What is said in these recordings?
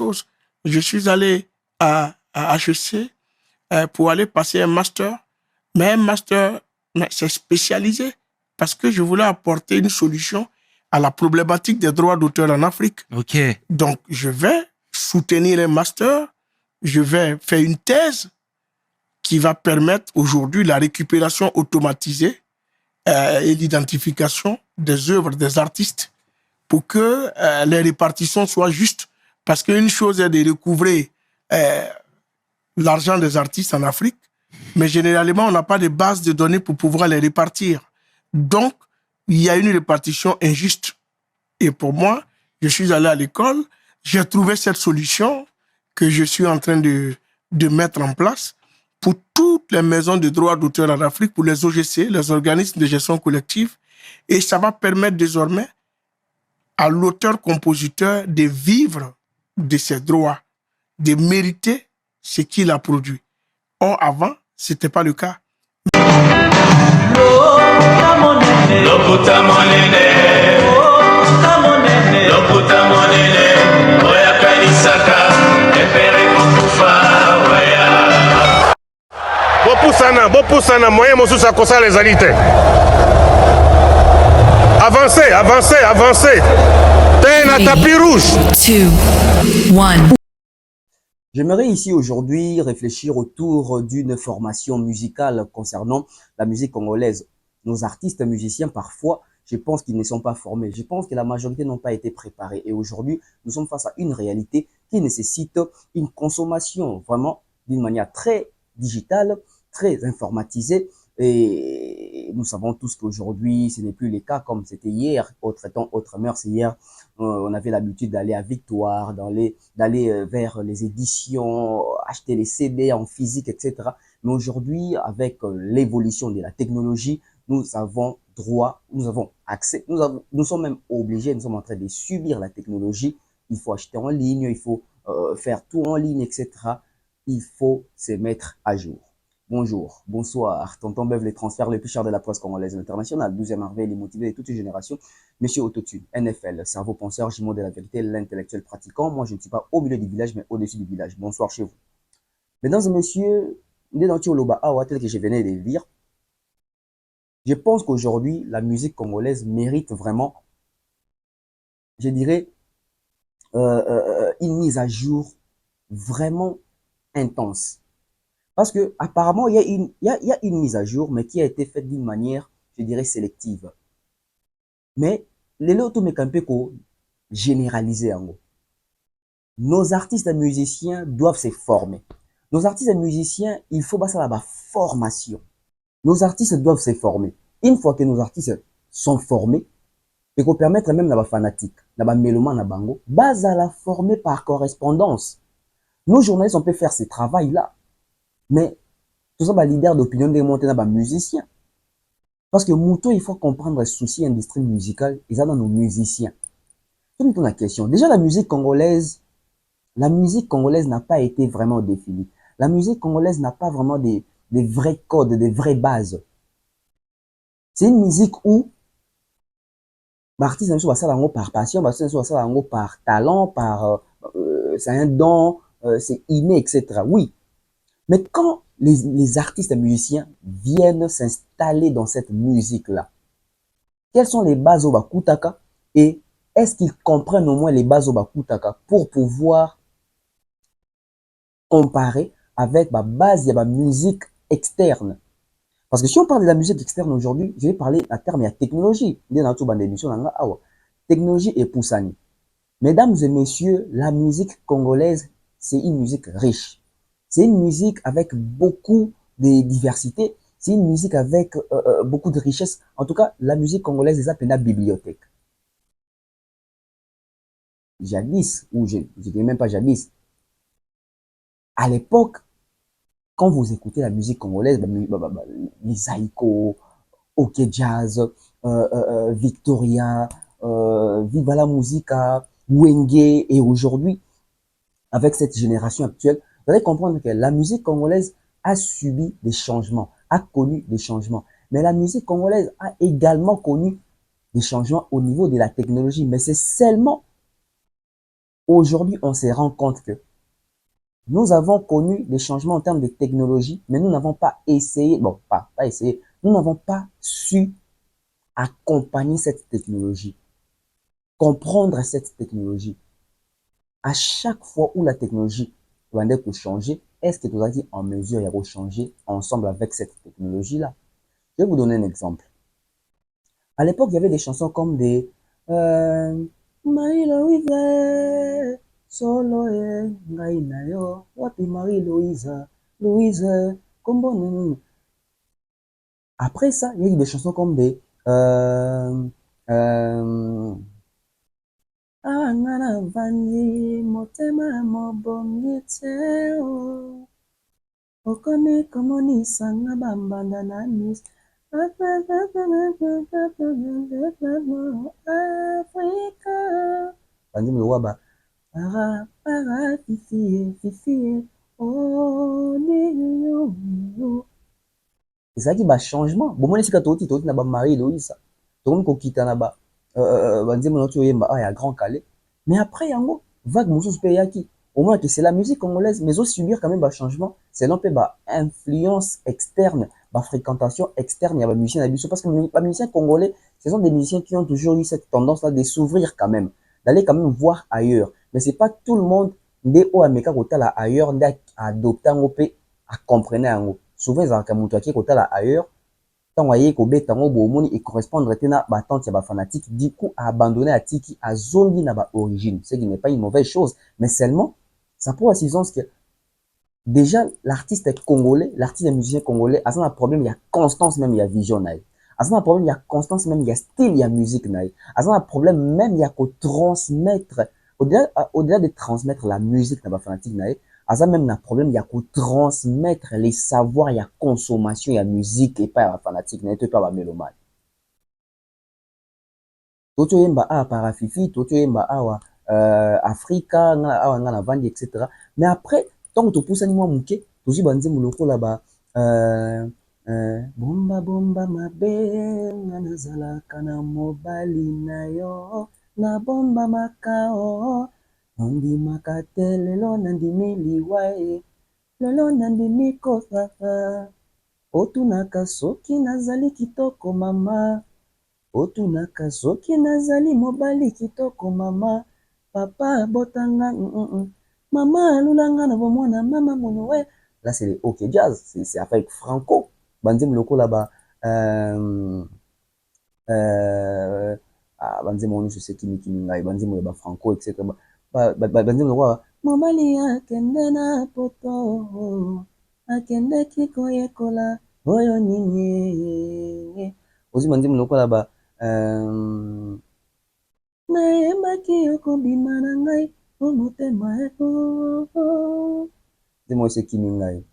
chose. Je suis allé à HEC pour aller passer un master, mais un master, c'est spécialisé parce que je voulais apporter une solution à la problématique des droits d'auteur en Afrique. Ok. Donc, je vais soutenir un master, je vais faire une thèse qui va permettre aujourd'hui la récupération automatisée et l'identification des œuvres des artistes pour que les répartitions soient justes. Parce qu'une chose est de recouvrer l'argent des artistes en Afrique, mais généralement, on n'a pas de base de données pour pouvoir les répartir. Donc, il y a une répartition injuste. Et pour moi, je suis allé à l'école, j'ai trouvé cette solution que je suis en train de mettre en place pour toutes les maisons de droits d'auteur en Afrique, pour les OGC, les organismes de gestion collective. Et ça va permettre désormais à l'auteur-compositeur de vivre de ses droits, de mériter ce qu'il a produit. Or, avant, ce n'était pas le cas. Bopusana, moyen mosusu akosala ezali te. Avancez, avancez, avancez. T'es na tapis rouge. 2, 1. J'aimerais ici aujourd'hui réfléchir autour d'une formation musicale concernant la musique congolaise. Nos artistes musiciens, parfois, je pense qu'ils ne sont pas formés. Je pense que la majorité n'ont pas été préparés. Et aujourd'hui, nous sommes face à une réalité qui nécessite une consommation vraiment d'une manière très digitale, très informatisée. Et nous savons tous qu'aujourd'hui, ce n'est plus le cas comme c'était hier. Autre temps, autre mœurs. Hier, on avait l'habitude d'aller à Victoire, d'aller vers les éditions, acheter les CD en physique, etc. Mais aujourd'hui, avec l'évolution de la technologie, nous avons droit, nous avons accès, nous sommes même obligés, nous sommes en train de subir la technologie. Il faut acheter en ligne, il faut faire tout en ligne, etc. Il faut se mettre à jour. Bonjour, bonsoir, tonton Bev, les transferts les plus chers de la presse congolaise internationale, 12e merveille, les motivés de toute une génération, monsieur Autotune, NFL, cerveau penseur, jumeau de la vérité, l'intellectuel pratiquant. Moi, je ne suis pas au milieu du village, mais au-dessus du village. Bonsoir chez vous. Mesdames et messieurs, tel que je venais de lire, je pense qu'aujourd'hui, la musique congolaise mérite vraiment, je dirais, une mise à jour vraiment intense. Parce que apparemment, il y a une mise à jour, mais qui a été faite d'une manière, je dirais, sélective. Mais les loto mekampeko généralisé en gros. Nos artistes et musiciens doivent se former. Nos artistes et musiciens, il faut passer la formation. Nos artistes doivent se former. Une fois que nos artistes sont formés, et qu'on permettre même la fanatique, la mélomane na bango, base à la former par correspondance. Nos journalistes, on peut faire ce travail-là. Mais tout ça, leader d'opinion démonté dans les musiciens. Parce que Mouto, il faut comprendre le souci industrie musicale, et ça dans nos musiciens. C'est une la question. Déjà, la musique congolaise n'a pas été vraiment définie. La musique congolaise n'a pas vraiment des vrais codes, des vraies bases. C'est une musique où l'artiste va ça par passion, va ça par talent, c'est un don, c'est inné, etc. Oui. Mais quand les artistes et musiciens viennent s'installer dans cette musique-là, quelles sont les bases au Bakutaka et est-ce qu'ils comprennent au moins les bases au Bakutaka pour pouvoir comparer avec la base de la musique externe? Parce que si on parle de la musique externe aujourd'hui, je vais parler à terme de la technologie. Technologie et poussani. Mesdames et messieurs, la musique congolaise, c'est une musique riche. C'est une musique avec beaucoup de diversité. C'est une musique avec beaucoup de richesse. En tout cas, la musique congolaise est appelée la bibliothèque. Jadis, ou je ne dis même pas jadis, à l'époque, quand vous écoutez la musique congolaise, les Aïko, OK Jazz, Victoria, Viva la Musica, Wenge, et aujourd'hui, avec cette génération actuelle, vous allez comprendre que la musique congolaise a subi des changements, a connu des changements. Mais la musique congolaise a également connu des changements au niveau de la technologie. Mais c'est seulement aujourd'hui, on se rend compte que nous avons connu des changements en termes de technologie, mais nous n'avons pas essayé, bon, pas essayé, nous n'avons pas su accompagner cette technologie, comprendre cette technologie. À chaque fois où la technologie va changer, est-ce que tu as dit en mesure de changer ensemble avec cette technologie-là? Je vais vous donner un exemple. À l'époque, il y avait des chansons comme des Marie-Louise, solo ngai na yo, wapi Marie-Louise, Louise, kombo. Après ça, il y a eu des chansons comme des euh, Angana vandi motema mobongi te o okome komoni sanga bambanda na mis Afrika bandi mlowa ba para fifi oh ni yo ezalaki bachangement bomoni esika toti na bamarie loisa tokomi kokita na banzembo na oyemba ya grand calais mais après yango vague mosusu mpe eyaki omona que c'est la musique congolaise mais osubir quand même bachangement selon mpe bainfluence externe bafréquentation externe ya bamusicien na biso parce que bamusiciens congolais ce sont des musiciens qui ont toujours eu cette tendance là de s'ouvrir quand même d'aller quand même voir ailleurs mais c'est pas tout le monde nde oyo ameka kotala ailleurs nde adopte yango mpe acomprene yango souvent ezalaka moto akei kotala ailleurs ntango ayei kobeta yango bomoni ecorrespondre te na batante ya bafanatique du coup aabandonné atiki azongi na baorigine ce qui n'est pas une mauvaise chose mais seulement ça prouve à substance que déjà l'artiste congolais l'artiste musicien congolais aza na problème ya constance même ya vision na ye aza na problème ya constance même ya style ya musique na ye aza na problème même ya kotransmettre au-delà de transmettre la musique na bafanatique na ye aza même na problème ya kotransmettre les savoirs ya consommation ya musique epai ya bafanatique na ye to epai ya bamélomane toti oyemba awa parafifi toti oyemba awa afrika awa nga na vandi etc mais après ntango topusani mwa moke tozwi banzembo lokola bomba bomba mabe nga nazalaka na mobali na yo na bomba makao ondimaka te lelo nandimi liwa ye lelo nandimi kosaka otunaka soki nazali kitoko mama otunaka soki nazali mobali kitoko mama papa botanga mama alulanga na bomwana mama monowe là c'est OK jazz c'est avec Franco banzembo lokola banzembo nyonso esekimikimi ngai banzembo ya bafranco etc banzembo lokola mobali akende na poto akendeki koyekola oyo nini ozwi banzembo lokola nayebaki okobima na ngai omotema nzembo esekimi ngai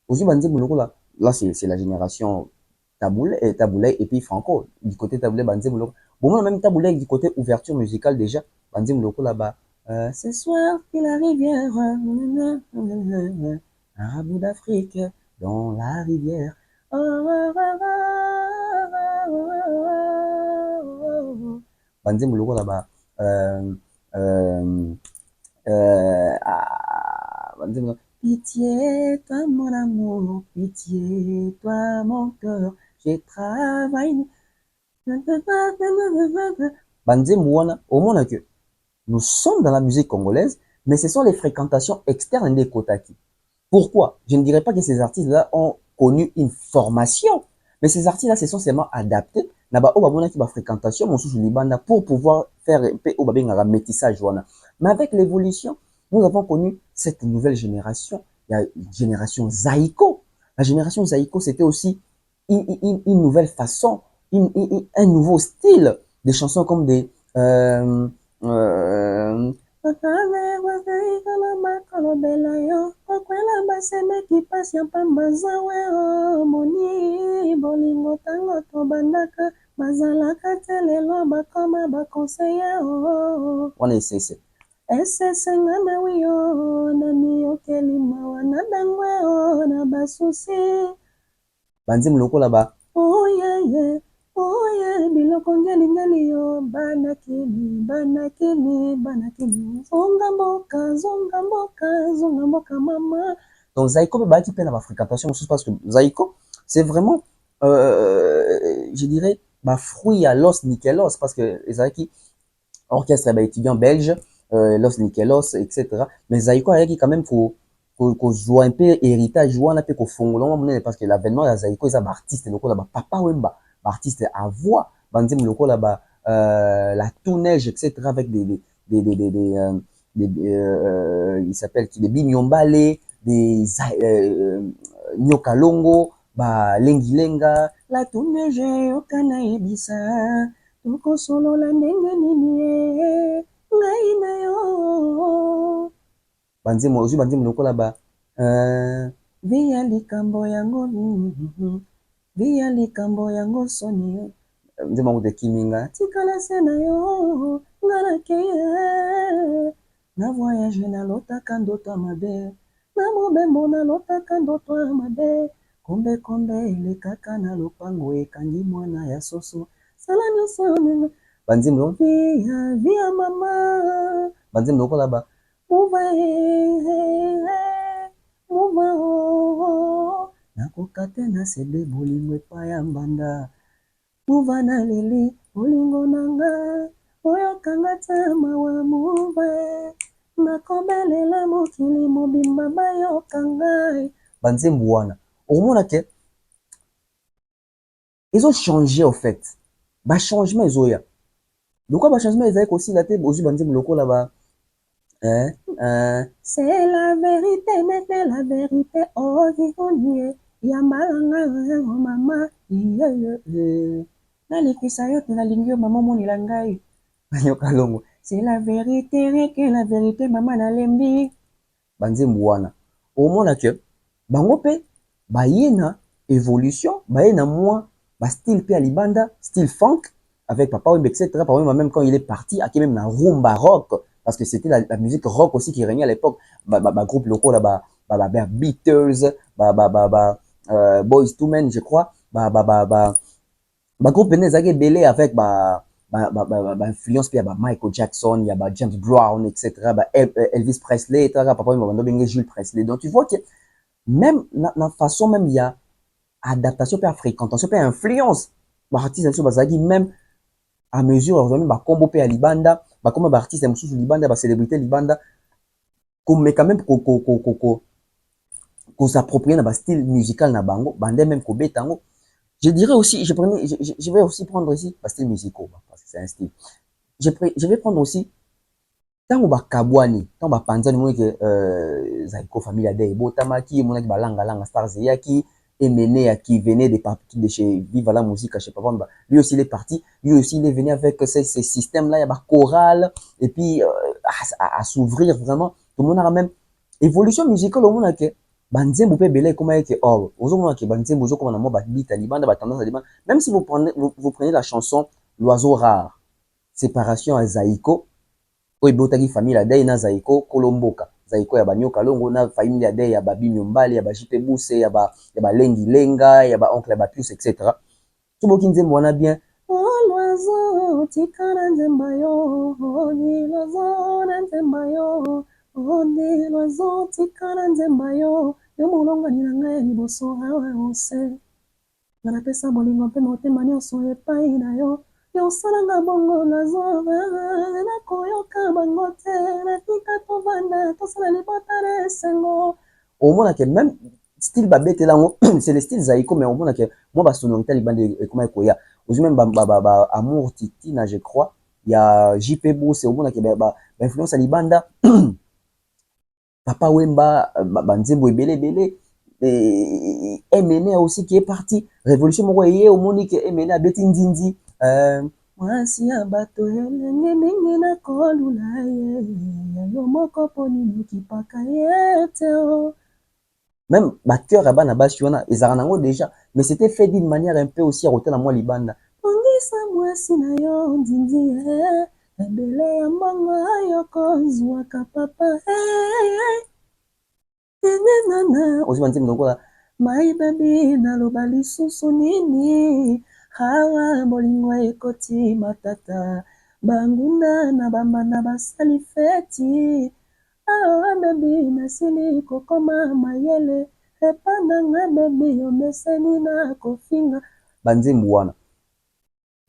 ozwi banzembo lokola là c'est la génération Taboulay et puis Franco du côté Taboulay banzembo lokola bon même Taboulay du côté ouverture musicale déjà banzembo lokola ce soir puis la rivière un bout d'Afrique dans la rivière banzembo lokola banzembo pitié toi mon amour pitié toi mon cœur je travaille banzembo wana omona que nous sommes dans la musique congolaise mais ce sont les fréquentations externes des Kotaki. Pourquoi? Je ne dirais pas que ces artistes-là ont connu une formation, mais ces artistes-là se sont seulement adaptés naba o babona ki ba fréquentation mosusu libanda pour pouvoir faire un métissage wana. Mais avec l'évolution, nous avons connu cette nouvelle génération, la génération Zaïko. La génération Zaïko, c'était aussi une nouvelle façon, un nouveau style des chansons comme des okwela basemeki pasi ya pamba zawe moni bolingo ntango tobandaka bazalaka te lelo bakoma bakonseye wana esesenga na wiyo na miyokeli mawa na dangwe na basusi banzembo lokola oyeye oye biloko kongelingali yo banakili zonga mboka mama. Donc Zaïko ba qui peine à fréquentation parce que Zaïko c'est vraiment je dirais fruit à Los Nikelos parce que Zaïki orchestre étudiant belge Los Nikelos etc. Mais Zaïko a qui quand même faut joue un peu héritage joue un peu ko fongolo parce que l'avènement de Zaïko c'est un artiste donc là papa Wemba artiste à voix bandim loko là-bas la tout neige etc avec des il s'appelle qui des Bignombale des Nyokalongo ba lengilenga la tout neige okana ebisa toko solo la ndenge nini ngai na yo bandim loko là-bas via likambo yango soni nzema ngo de kiminga tikala se na yo ngala keye na voyage na lotaka ndoto mabe na mobembo na lotaka ndoto mabe kombe elekaka na lopango ekangi mwana ya soso sala nyonso banzimlo via mama banzimlo lokola ba muva nakoka te na sede bolingo epai ya mbanda muva na leli bolingo nanga oyokanga te mawa muva nakobelela mokili mobimba bayokanga banzembo wana okomona ke ils ont changé au fait bachangement ezoya lokwa bachangement ezali kosila te ozwi banzembo lokola ba c'est la vérité nete la vérité ovivonie ya malanga mama nalekisa yo te nalingi yo mama omonela ngai banyoka longo c'est la vérité reke la vérité mama nalembi banzembo wana omona ke bango mpe baye na évolution baye na mwa style pe ya libanda style funk avec Papa Wemba etc. Papa Wemba même quand il est parti a même na rumba rock parce que c'était la musique rock aussi qui régnait à l'époque groupe locaux là Beatles Boys II Men je crois groupe ezaki belé avec influence puis Michael Jackson il y a James Brown etc. Elvis Presley etc. Papa Wemba Jules Presley donc tu vois que même na façon même il y a adaptation puis fréquentation puis influence artiste sur bazaki même à mesure même combo pe libanda comme artiste mususu libanda célébrité libanda comme quand même ko s'approprier na style musical na bango bande même ko betango je dirais aussi je vais aussi prendre ici style musical parce que c'est un style je vais prendre aussi tango kabwani tango panzani mo que Zaïko famille ade botamaki mo na ki balanga stars yaki Emene qui venait de chez Viva la musique chez Papa Wemba. Lui aussi il est parti, lui aussi il est venu avec ces systèmes là il y a chorale et puis à s'ouvrir vraiment tout le monde a même évolution musicale au monde que banzembo pe belé comment que oh ozomona que banzembo zo comme na mo ba bita libanda ba tendance libanda même si vous prenez la chanson l'oiseau rare séparation à Zaïko oyo ebotaki famille adei na Zaïko kolomboka Zaïko ya banyoka longo na famille adei ya babinyombali ya bajipe buse ya balengi lenga ya oncle ya bapius etc. Soboki nzembo wana bien l'oiseau tikana nzemba yo ni l'oiseau na nzemba yo ni l'oiseau tikana nzemba yo molonga ni nanga liboso awa ose na napesa bolingo mpe motema nyonso epai na yo yosalanga bongo na koyoka bango te natika tovanda tosala libota na esengo omona ke même style babetelango c'est le style Zaïko mais omona ke moi basonorité libanda ekoma ekoya ozwi même amour titina je crois ya JP Bose omona ke influence ya libanda Papa Wemba banzembo ebele Emene aussi qui est parti révolution moko eye omoni ke Emene abeti ndindi mwasi ya bato elenge mingi na kolula ye yo moko poni mokipaka ye te même bateur ya bana basi wana ezalaka nango déjà mais c'était fait d'une manière un peu aussi à rotela mwa libanda ongisa mwasi na yo ndindi ebele ya mbongo ayo kozwaka papa nana oziba nzembo lokola my baby naloba lisusu nini Hawa bolingo ekoti matata. Banguna na bambana basali feti. Ah baby nasili kokoma mayele. Epanda nga baby omeseni na kofinga. Banzembo wana.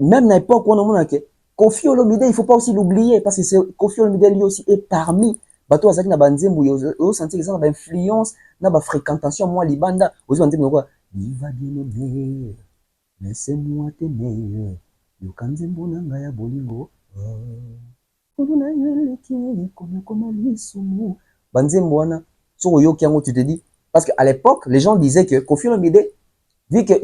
Même à l'époque où on a que Koffi Olomide, il ne faut pas aussi l'oublier parce que Koffi Olomide lui aussi est parmi bateau azaki na banzembo yo senti que ça a influence na ba fréquentation moi libanda ozi banzembo quoi il va bien aimer laissez-moi t'aimer yo kanzembo na nga ya bolingo kuna yeleki koma lisumu banzembo wana so yo kiango tu te dis parce que à l'époque les gens disaient que Koffi Olomide vu que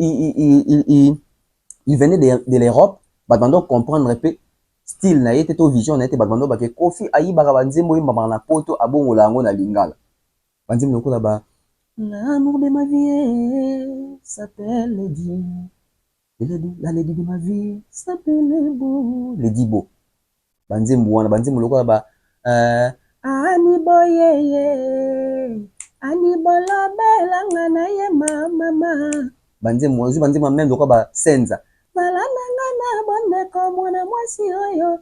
il venait de l'Europe, badando comprendre un peu style na yete to vision na yete badando ba ke Koffi ayi ba banzembo yimba na poto abongo lango na lingala. Banzembo ko ba l'amour de ma vie s'appelle Lady. La Lady de ma vie s'appelle Lady Bo. Banzembo wana banzembo ko ba ani boyeye ani bola bela ngana ye mama. Banzembo même ko ba senza. Malanangana bondeko mwana mwasi oyo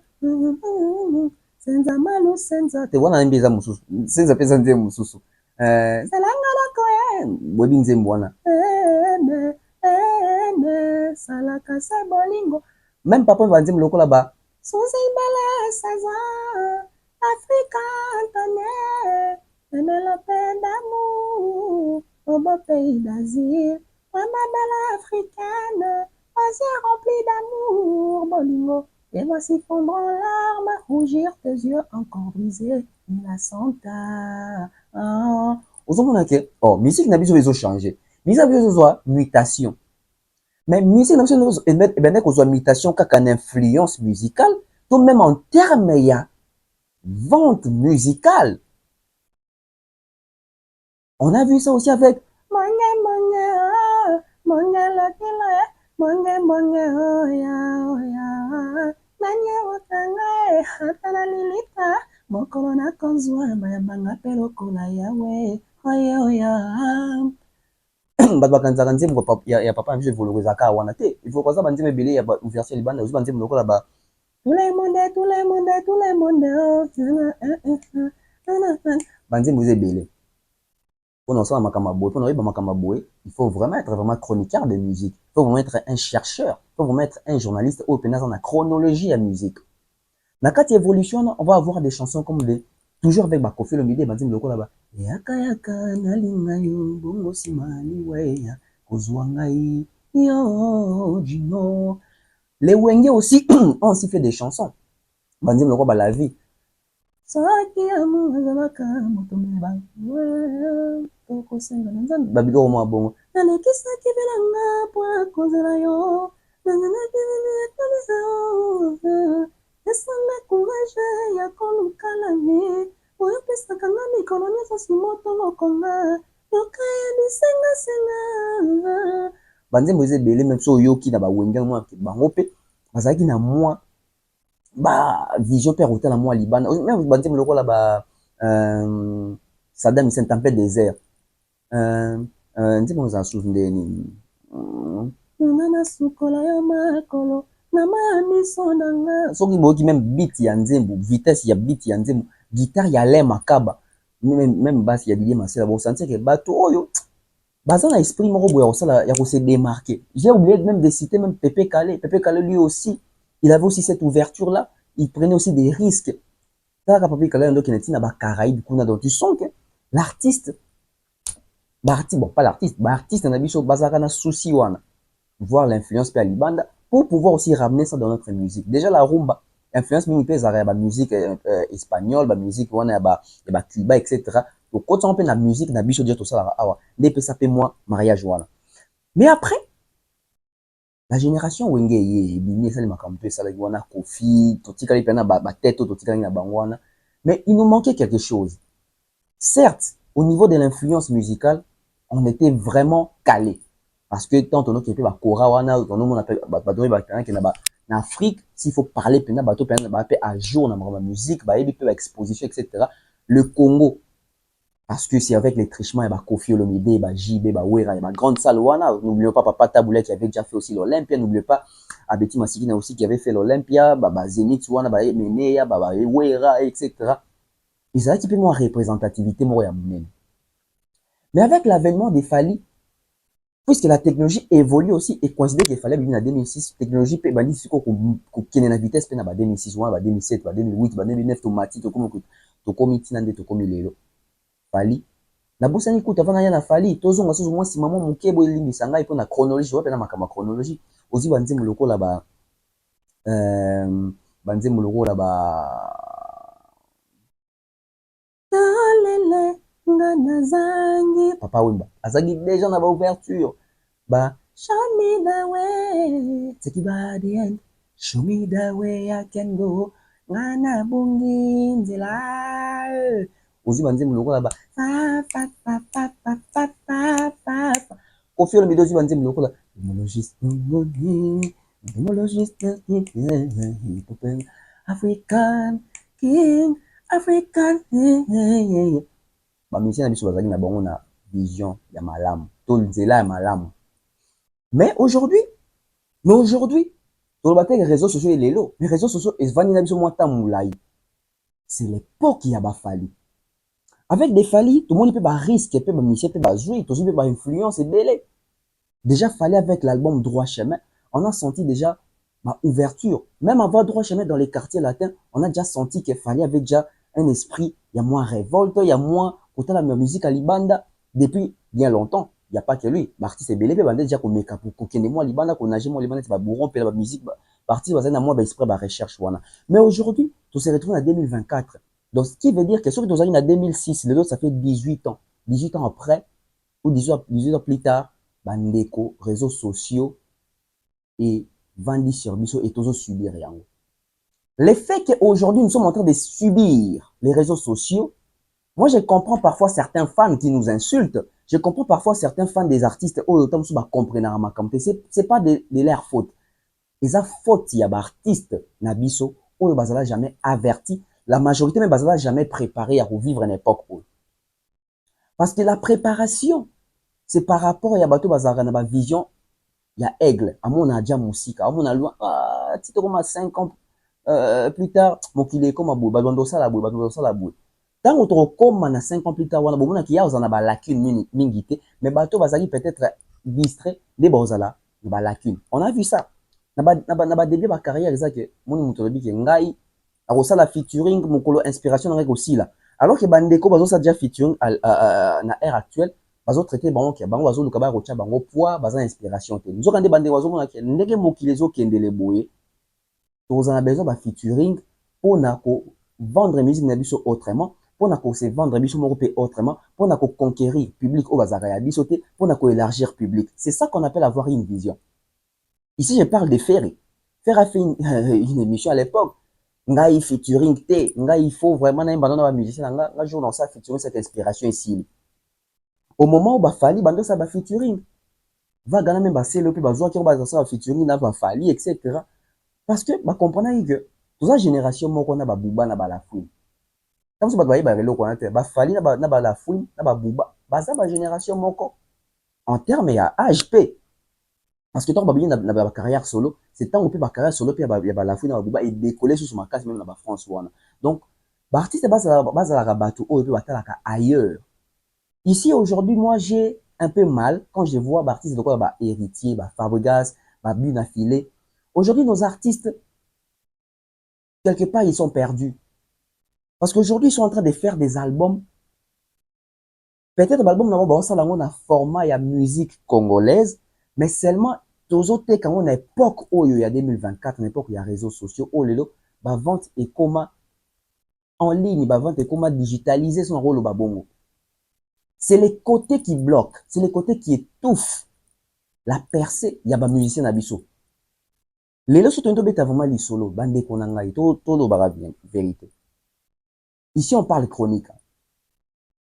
senza malu senza te wana mbiza mususu senza pesa nze mususu salangana koye bobi nzembo wana salaka sa bolingo même papa banzembo lokola ba suzi bala saza Africa antone le paix d'amour au beau pays d'Asie ma belle africaine Voici rempli d'amour, bolingo, et voici fondre en larmes, rougir tes yeux encore brisés, la santa. Oh, musique n'a pas besoin de changer. Musique n'a pas besoin de mutation. Mais musique n'a pas besoin de mutation car une influence musicale, tout même en termes, il y a vente musicale. On a vu ça aussi avec Monge oya nanye wakanga hatana lilita mokolo na konzwa mayambanga pelokola yawe oya bato bakanzaka nzembo ya papa biso evolorezaka wana te il faut koza banzembo ebele ya ouverture libanda ozi banzembo lokola ba tout le monde banzembo eza ebele pour nous il faut vraiment être vraiment chroniqueur de musique. Il faut vraiment être un chercheur. Il faut vraiment être un journaliste au pénal dans la chronologie à musique. Dans cette évolution, on va avoir des chansons comme des toujours avec Koffi Olomide, Banzim Loko là-bas. Yaka yaka nalinga yo bongo simani weya kozwangai yo jino. Les Wenge aussi ont aussi fait des chansons. Banzim Loko la vie. Babido mo bongo nalekisaki bilanga po akozela yo esanga courage ya koluka la vie oyopesaka nga mikolo nyonso simoto mokonga yokayebisengasenga banzembo eza ebele même so oyoki na bawenge mwa bango mpe bazalaki na mwa ba vision mpe akotala mwa libanda même banzembo lokola ba Saddam Hussein tempête désert nzembo za susu ndeni nana sukola yo makolo na miso nanga soki boyoki même beat ya nzembo vitesse ya beat ya nzembo guitare ya Alain Makaba même basse ya Didier Masela bosentir ke bato oyo baza na esprit moko boya kosala ya kose démarquer. J'ai oublié même de citer même Pepe Kale lui aussi il avait aussi cette ouverture là il prenait aussi des risques. Kaka Pepe Kale ndo kineti na ba Caraïbes kuna donc tu sens que l'artiste bon pas l'artiste artiste na biso bazaka na souci wana voir l'influence pe libanda pour pouvoir aussi ramener ça dans notre musique. Déjà la rumba influence mingi pe za ba musique espagnole ba musique wana ba Cuba etc. Donc quand on peut na musique na biso dia to ça awa nde pe ça pe moi mariage wana. Mais après la génération wenge ye bini ça les makampe ça la wana Koffi totika li pena ba tête totika na bangwana mais il nous manquait quelque chose. Certes, au niveau de l'influence musicale, on était vraiment calé. Parce que tant on a qui ba kora wana, on appelle bateau ba qui na ba en Afrique, s'il faut parler pena bateau pena ba à jour na musique, ba ebi pe exposition etc. Le Congo Parce que c'est avec les trichements, et bah, Kofi Olomide, bah, JB, bah, Wera, et bah, grande salle, Wana. N'oublions pas Papa Taboulet qui avait déjà fait aussi l'Olympia. N'oublions pas Abeti Masikina aussi qui avait fait l'Olympia, bah, Zenith, Wana, bah, Menea, bah, Wera, etc. Ils avaient un peu moins représentativité, moi, à Mounen. Mais avec l'avènement des Fali, puisque la technologie évolue aussi et considère qu'il fallait bien en 2006, technologie peut bandi ce qu'on a la vitesse peut en 2006, 2007, 2008, 2009, tomati, to komi tinande, to komi lelo. Fali. Na bosani kuta vana ya na Fali, tozonga sozo mwasi maman mukebo elimbisa ngai po na chronologie, je na makama chronologie. Ozi banze muloko la ba banze muloko la ba Alele ngana zangi Papa Wimba. Azangi déjà na ba ouverture. Bah, show me the way, take you by the end. Show me the way I can go. Ngana bungi nzela. Ozi banze muloko la ba. Fa fa fa fa fa fa fa fa. Kofi Olomide ozi banze muloko la. Démologiste, African King, African King. Ba musicien na biso bazali na bango na vision ya malamu. To nzela ya malamu. Mais aujourd'hui, dans les réseaux sociaux et les lots, les réseaux sociaux, et c'est l'époque qui a fallu. Avec des Fali, tout le monde peut pas risque, peut pas mission, peut pas jouer, tout le monde peut pas influence et belé. Déjà, Fali avec l'album Droit Chemin, on a senti déjà ma ouverture. Même avant Droit Chemin dans les quartiers latins, on a déjà senti que Fali avait déjà un esprit, il y a moins révolte, il y a moins, pourtant la musique à Libanda, depuis bien longtemps. Il n'y a pas que lui. L'artiste est belé, mais déjà qu'on met pour qu'il y ait moins Libanda, qu'on agit moins Libanda, c'est pas bourron, puis la musique, l'artiste va être moins exprès, recherche, voilà. Mais aujourd'hui, tout se retrouve en 2024. Donc, ce qui veut dire que ceux qui sont en 2006, les autres, ça fait 18 ans. 18 ans après, ou 18 ans plus tard, bandeko, réseaux sociaux, et vendis sur biso, et tous subir rien. Le fait qu'aujourd'hui, nous sommes en train de subir les réseaux sociaux, moi, je comprends parfois certains fans qui nous insultent. Je comprends parfois certains fans des artistes. Oh, autant que comprendre ma comme c'est pas de leur faute. Et ça faute, il y a des artistes nabiso. Oh, bazala jamais averti. La majorité même bazala jamais préparé à revivre une époque. Parce que la préparation, c'est par rapport à bateau bazala na ba vision. Il y a aigle. À mon adja musique. À mon loin. Ah, tu te comme à 5 ans plus tard. Mon qu'il est comme à bout. Badondo ça la boue. Badondo ça la boue. Tant que comme na 5 ans plus tard, on a beaucoup qui a on a ba lacune mingité, mais bateau bazali peut-être distrait des bozala, ba lacune. On a vu ça. Na ba début ba carrière exact que mon mutolobi que ngai a ko la featuring mon colo inspiration avec aussi là. Alors que bandeko bazo ça déjà featuring na ère actuelle, bazo traiter bango que bango bazo lukaba rocha bango poids baza inspiration te. Nous okande bande bazo mona que ndenge mokilezo kendele boye. Tous on a besoin ba featuring pour na ko vendre musique na biso autrement. Pour se vendre biso moko pe autrement, pour conquérir public au bazar ya biso te, pour élargir public. C'est ça qu'on appelle avoir une vision. Ici, je parle de Ferry. Ferry a fait une émission à l'époque. Ngai featuring te, ngai il faut vraiment na bandona ba musicien nga jour dans ça featuring cette inspiration ici. Au moment où ba fali bando ça ba featuring. Va gana même ba selo pe ba zo ki ba ça featuring na ba fali etc. Parce que ba comprendre que toute la génération moko na ba buba na ba la fouine. Comme ça, ba relo ko na ba fali na ba la fouine na ba buba baza ba génération moko en termes ya HP parce que tant ba bien na ba carrière solo c'est tant on peut ba carrière solo puis ba la fouine na ba buba et décoller sur ma casse même na ba France wana donc ba artiste baza la bateau ou peut batalaka ailleurs ici aujourd'hui moi j'ai un peu mal quand je vois ba artiste de quoi ba héritier ba Fabregas ba Buna Filé aujourd'hui nos artistes quelque part ils sont perdus. Parce qu'aujourd'hui, ils sont en train de faire des albums. Peut-être l'album n'a pas un format et musique congolaise, mais seulement tous autres quand on époque où il y a 2024, une époque où il y a réseaux sociaux, où les bah vente et comment en ligne, bah vente et comment digitaliser son rôle au babongo. C'est les côtés qui bloquent, c'est les côtés qui étouffent la percée. Il y a des musiciens abisso. Les lots sont vraiment les solos, bande konanga et tout le vérité. Ici, on parle chronique.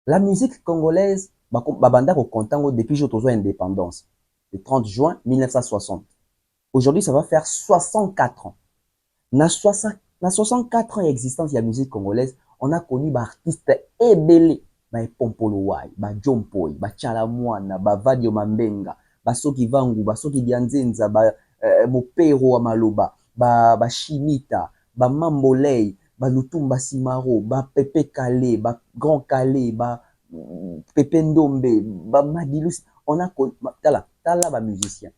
La musique congolaise, babanda au content depuis que indépendance, le 30 juin 1960. Aujourd'hui, ça va faire 64 ans. Na 64 ans d'existence de la musique congolaise, on a connu des artistes ébélés. ba Pompolo Wai, ba Jompoi, ba Chalamwana, ba Vadio Mambenga, ba Soki Vangu, ba Soki Dianzenza, ba Mopero wa Maloba, ba Shimita, ba Mambolei, ba Lutumba Simaro, ba Pepe Kale, ba Grand Kale, ba Pepe Ndombe, ba Madilus, on a tala ba musicien.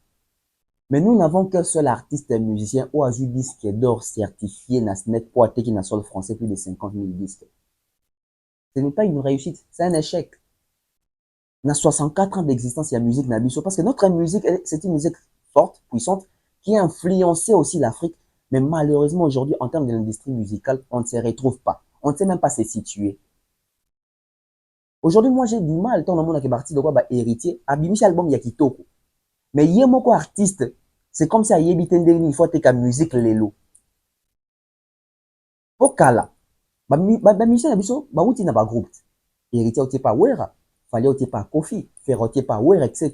Mais nous n'avons qu'un seul artiste musicien ou a eu disque d'or certifié dans ce net pour qui n'a sol français plus de 50 000 disques. Ce n'est pas une réussite, c'est un échec. On a 64 ans d'existence, il y a musique Nabiso, parce que notre musique, c'est une musique forte, puissante, qui a influencé aussi l'Afrique. Mais malheureusement, aujourd'hui, en termes de l'industrie musicale, on ne se retrouve pas. On ne sait même pas se situer. Aujourd'hui, moi, j'ai du mal, tant dans mon parti de quoi, bah, héritier, abimi album Yakitoko. Mais il y a beaucoup artiste, c'est comme si à Yebitendeni, il faut que la musique lelo. Pokala, ba musicien Nabiso, ba outi na ba groupe. Héritier outi pa Wera, Fallait outi pa Kofi, Ferrotier pa Wera, etc.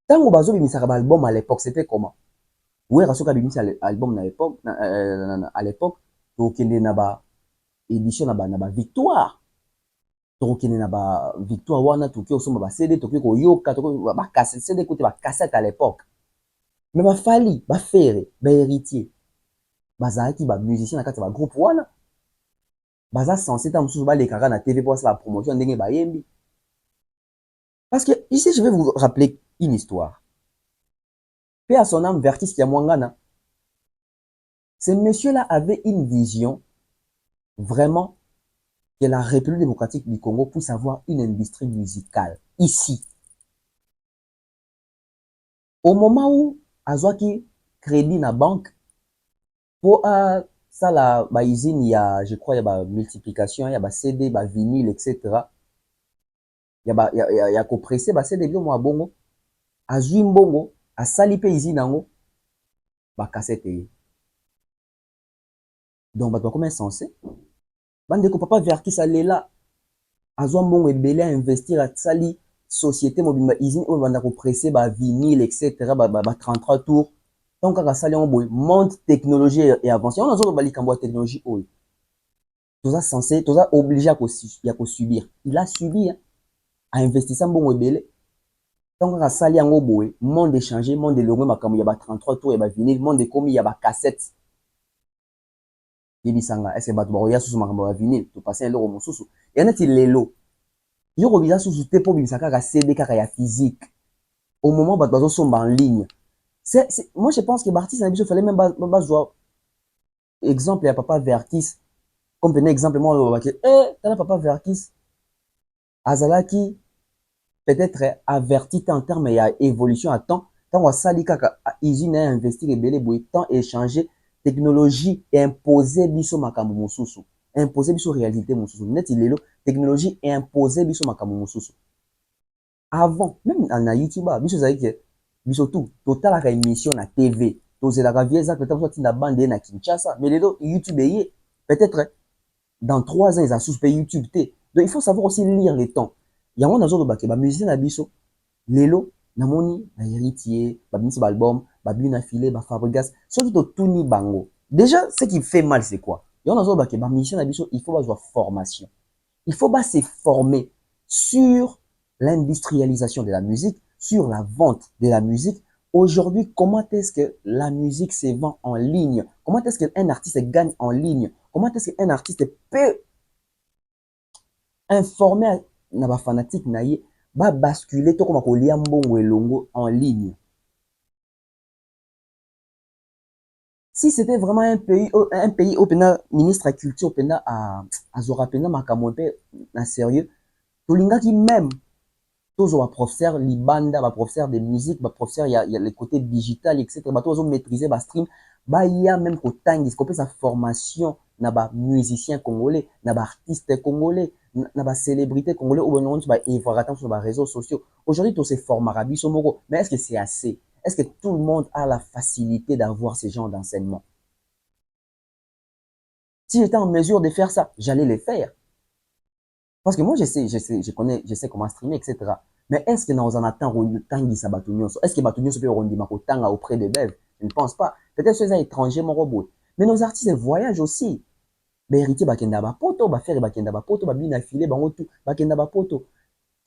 Tant que bazo bimisaka ba album à l'époque, c'était comment? Wera soka bimisa album à l'époque, tokende na ba édition na ba victoire. Tokende na ba victoire wana toki osoma ba CD, toki ko yoka, toki ba cassette, CD côté ba cassette à l'époque. Mais ba fali, ba Ferré, ba héritier. Bazaki ba musicien na kati ba groupe wana. Baza censé ta mususu ba lekaka na TV pour la promotion ndenge ba yembi. Parce que ici je vais vous rappeler une histoire. Paix à son âme, Vertis Kiamwangana. Ce monsieur-là avait une vision vraiment que la République démocratique du Congo puisse avoir une industrie musicale ici. Au moment où Azwaki crédit na banque pour ça la usine, il y a, je crois, il y a multiplication, il y a CD, vinyle, etc. Il y a compressé, CD, bien moi bongo, azui mbongo, a sali pe usine nango, cassette. Donc, bah, comment censé? Bande ko papa Vertis alela azwa mbongo ebele à investir à sali société mobile usine on banda ko presser vinyle etc. 33 tours donc kaka sali on boy monte technologie et avancée on a zo bali kambo technologie oyo toza censé toza obligé à subir il a subi hein, à investir ça mbongo ebele donc kaka sali yango boy monde échangé monde elongwe makambo ya 33 tours ya vinyle monde komi ya cassette. Yebisanga est-ce que bato bakoya susu makambo ya vinyle to passer eloko mosusu ya neti lelo yo kobisa susu te po bimisa kaka CD kaka ya physique au moment bato bazosomba en ligne moi je pense que Bartis na biso fallait même bazwa exemple ya papa Vertis comme prenez exemple moi lo baki tala papa Vertis azalaki peut-être averti en termes ya évolution à temps tant sali kaka usine a investir ebele boy temps échanger technologie et imposer biso makambo mosusu imposer biso réalité mosusu net lelo technologie et imposer biso makambo mosusu avant même na YouTube biso zali ke biso tout total la émission na TV tozelaka vieza peut-être soit na bande na Kinshasa mais lelo YouTube est peut-être dans 3 ans ils a suspect YouTube té donc il faut savoir aussi lire les temps yango nazo lo ba musicien na biso lelo namoni na héritier babimisi ba album babina filé ba Fabregas soki to tuni bango déjà ce qui fait mal c'est quoi yon nazo ba ke ba mission na biso il faut avoir formation il faut se former sur l'industrialisation de la musique sur la vente de la musique aujourd'hui comment est-ce que la musique se vend en ligne comment est-ce qu'un artiste gagne en ligne comment est-ce qu'un artiste peut informer na ba fanatique na ye ba basculer to koma kolia mbongo elongo en ligne. Si c'était vraiment un pays au pena ministre à culture pena à zora pena makamonte na sérieux tolinga qui même tous va professeur libanda va professeur de musique va professeur il y a le côté digital etc. ba tous maîtriser ba stream ba il y a même ko tangi ko sa formation na ba musicien congolais na ba artiste congolais na ba célébrité congolais ou ben on va voir attendre sur les réseaux sociaux aujourd'hui tout se forme arabiso moko mais est-ce que c'est assez est-ce que tout le monde a la facilité d'avoir ces genres d'enseignement si j'étais en mesure de faire ça j'allais le faire parce que moi je sais comment streamer etc. mais est-ce que dans un attend tangi sa batunyoso est-ce que batunyoso peut rondima ko tanga auprès de Bev je ne pense pas peut-être ceux étrangers mon robot mais nos artistes voyagent aussi Héritier bakenda ba poto, ba faire bakenda ba poto, ba bina filé bango tout, bakenda ba poto.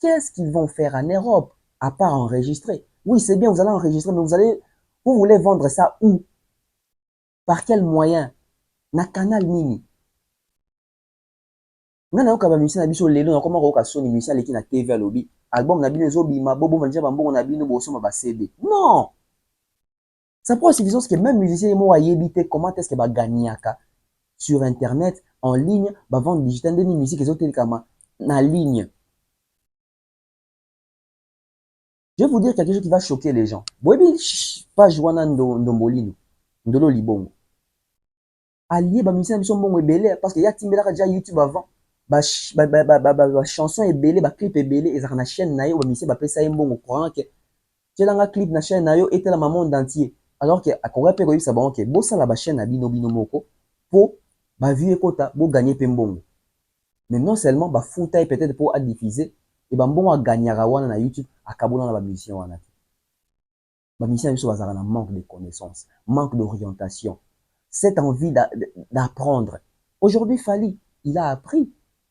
Qu'est-ce qu'ils vont faire en Europe à part enregistrer? Oui, c'est bien, vous allez enregistrer, mais vous voulez vendre ça où? Par quel moyen? Na canal nini? Nga na yoka ba musicien na biso lelo na koma koka soni musicien leki na TV alobi. Album na bino ezobima, bobo manja ba mbongo na bino bosoma ba CD. Non! Ça prend suffisance que même musicien mo ayebi te comment est-ce que ba gagnaka sur internet en ligne, ba vendre digital ndeni musique ezotelekama na ligne. Je vais vous dire quelque chose qui va choquer les gens. Boyebi page wana ndombolino, ndolo libongo. Allié ba musicien biso mbongo ebele parce que ya timbelaka déjà YouTube avant. Ba chanson ebele, ba clip ebele ezaka na chaîne na yo ba musicien ba pesa ye mbongo courant que tielanga clip na chaîne na yo etela ma monde entier. Alors que akoka pe koyebisa bango ke bosala ba chaîne na bino moko po ba vue ekota bo gagner pe mbongo. Mais non seulement ba futa peut-être pour à diffuser et ba mbongo a gagnera wana na YouTube akabona na ba musicien wana. Ba musicien biso bazala na manque de connaissances, manque d'orientation, cette envie d'apprendre. Aujourd'hui Fally, il a appris.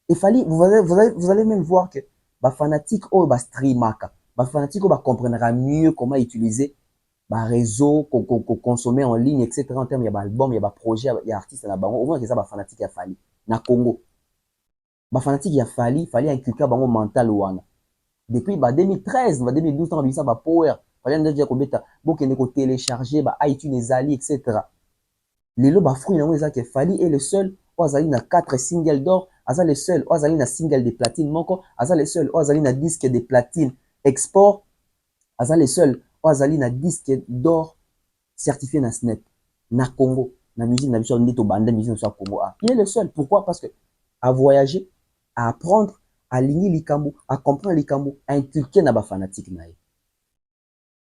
Et Fally, vous allez même voir que ba fanatique oh ba streamaka, ba fanatique oh ba comprendra mieux comment utiliser ba réseau consommer en ligne etc. En termes il y a ba album, il y a ba projet, il y a artiste na bango, au moins que ça ba fanatique ya Fally na Congo. Ba fanatique ya Fally inculquer bango mental wana. Depuis ba 2013, ba 2012 tant bisa ba power, Fally ndio ko beta bokende ko télécharger ba iTunes ezali etc. Lelo ba fruit nango eza que Fally est le seul azali na 4 singles d'or, azali le seul azali na single de platine moko, azali le seul azali na disque de platine export, azali le seul azali na disque d'or certifié na SNEP na Congo, na musique na biso ndito bande musique na Congo. Il est le seul. Pourquoi? Parce que à voyager, à apprendre, à ligner likambo, à comprendre likambo, à inculquer na ba fanatique na.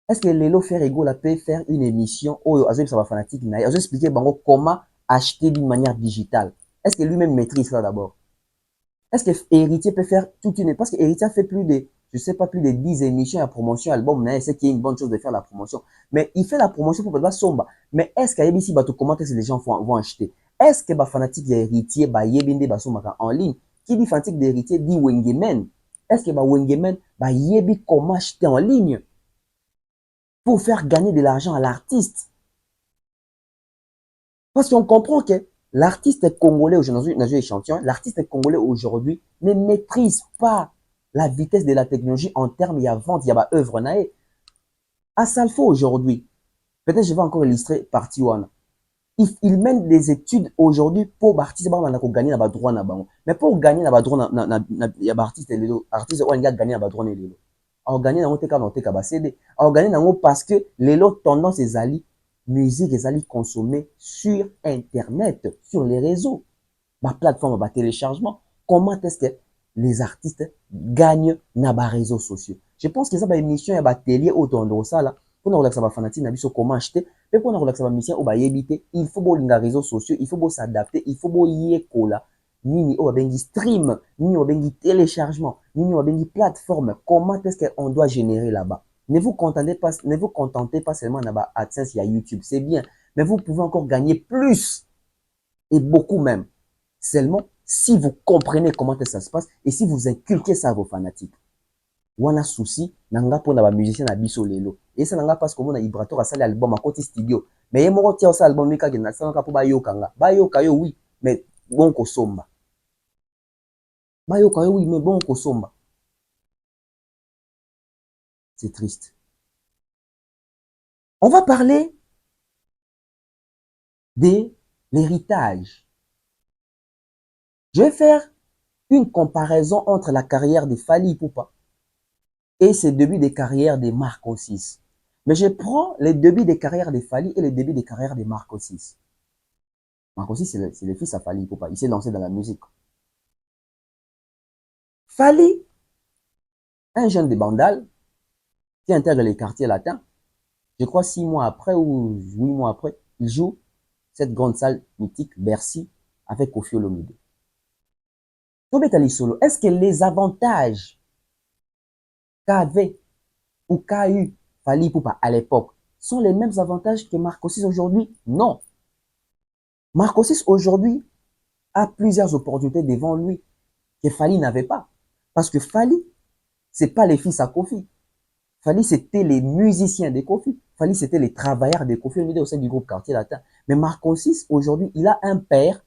Est-ce que Lelo Ferrego la peut faire une émission où ça va fanatique na, il expliquer bango comment acheter d'une manière digitale? Est-ce que lui-même maîtrise ça d'abord? Est-ce que Héritier peut faire toute une, parce que Héritier fait plus de, je sais pas, plus de 10 émissions à promotion album, c'est qu'il y a une bonne chose de faire la promotion. Mais il fait la promotion pour pas somba. Mais est-ce qu'à ici bateau comment est-ce que les gens vont acheter? Est-ce que ba fanatique d'Héritier ba yebinde ba somba en ligne? Qui dit fanatique d'Héritier dit Wengemen. Est-ce que ba Wengemen ba yebi comment acheter en ligne pour faire gagner de l'argent à l'artiste? Parce qu'on comprend que l'artiste congolais aujourd'hui, dans un échantillon, l'artiste congolais aujourd'hui ne maîtrise pas la vitesse de la technologie en termes, il y a vente, il y a œuvre nae. À Salfo aujourd'hui, peut-être je vais encore illustrer partie one. Il mène des études aujourd'hui pour artiste pour gagner la droit na bango. Mais pour gagner la droit il y a artiste artiste on a gagné la droit na lelo. Alors gagner na oteka na oteka ba CD. Alors gagner na parce que lelo tendance les ali musique les ali consommer sur internet, sur les réseaux, ma plateforme ma téléchargement. Comment est-ce que les artistes gagnent na ba réseaux sociaux? Je pense que ça ba émission ya ba télé autour de ça là. Pour nous relaxer ba fanatique na biso comment acheter, mais pour nous relaxer ba mission ou ba yebité, il faut bo linga réseaux sociaux, il faut bo s'adapter, il faut bo yekola nini o bengi stream, nini o bengi téléchargement, nini o bengi plateforme. Comment est-ce qu'on doit générer là-bas? Ne vous contentez pas seulement na AdSense il y a YouTube, c'est bien, mais vous pouvez encore gagner plus et beaucoup même. Seulement si vous comprenez comment ça se passe et si vous inculquez ça à vos fanatiques. Wana souci nanga pona ba musicien na biso lelo. Et ça nanga parce que mona Vibrator a sali album à côté studio. Mais ye moko tia ça album mika na sanga po ba yoka nga. Ba yoka yo oui, mais bon ko somba. Ba yoka yo oui, mais bon ko somba. C'est triste. On va parler de l'héritage. Je vais faire une comparaison entre la carrière de Fally Ipupa et ses débuts de carrière de Marco 6. Mais je prends les débuts de carrière de Fally et les débuts de carrière de Marco 6. Marco 6, c'est le fils à Fally Ipupa. Il s'est lancé dans la musique. Fally, un jeune de Bandal, qui intègre les quartiers latins, je crois 6 mois après ou 8 mois après, il joue cette grande salle mythique, Bercy, avec Koffi Olomide. Est-ce que les avantages qu'avait ou qu'a eu Fally Ipupa à l'époque sont les mêmes avantages que Marco 6 aujourd'hui? Non. Marco 6 aujourd'hui a plusieurs opportunités devant lui que Fally n'avait pas. Parce que Fally, c'est pas les fils à Kofi. Fally, c'était les musiciens de Kofi. Fally, c'était les travailleurs de Kofi Olomide au sein du groupe Quartier Latin. Mais Marco 6, aujourd'hui, il a un père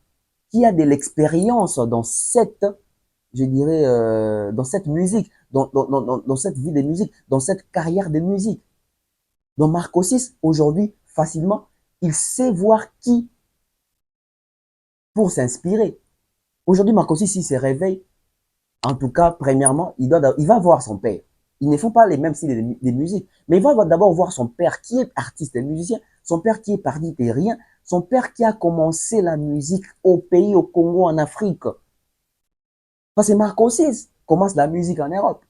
qui a de l'expérience dans cette, je dirais, dans cette musique, dans cette vie de musique, dans cette carrière de musique. Donc Marco 6, aujourd'hui, facilement, il sait voir qui pour s'inspirer. Aujourd'hui, Marco 6, s'il se réveille, en tout cas, premièrement, il va voir son père. Ils ne font pas les mêmes styles de musique, mais il va d'abord voir son père qui est artiste et musicien, son père qui est parti de rien, son père qui a commencé la musique au pays, au Congo, en Afrique. Parce que Marco 6 commence la musique en Europe.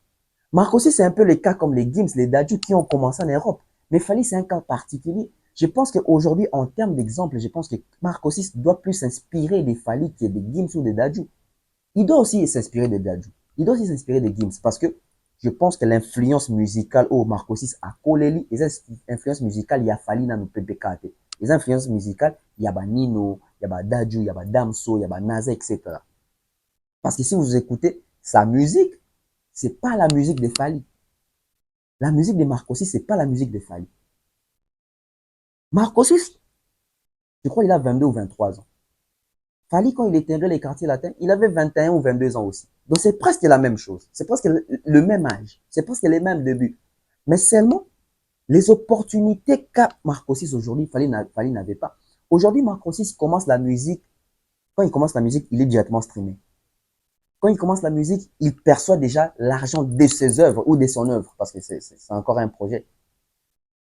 Marco 6, c'est un peu les cas comme les Gims, les Dadju qui ont commencé en Europe. Mais Fally, c'est un cas particulier. Je pense qu'aujourd'hui, en termes d'exemple, je pense que Marco 6 doit plus s'inspirer des Fally que des Gims ou des Dadju. Il doit aussi s'inspirer des Dadju. Il doit aussi s'inspirer des Gims parce que je pense que l'influence musicale au Marco 6 a collé les influences musicales, il y a Fally dans nos PPKT. Les influences musicales, il y a Nino, il y a Dadju, il y a Damso, il y a Naza, etc. Parce que si vous écoutez sa musique, c'est pas la musique de Fally. La musique de Marco 6, c'est pas la musique de Fally. Marco 6, je crois qu'il a 22 ou 23 ans. Fally, quand il est intégré les quartiers latins, il avait 21 ou 22 ans aussi. Donc c'est presque la même chose. C'est presque le même âge. C'est presque les mêmes débuts. Mais seulement, les opportunités qu'a Marco 6 aujourd'hui, Fally n'avait pas. Aujourd'hui, Marco 6 commence la musique. Quand il commence la musique, il est directement streamé. Quand il commence la musique, il perçoit déjà l'argent de ses œuvres ou de son œuvre, parce que c'est encore un projet.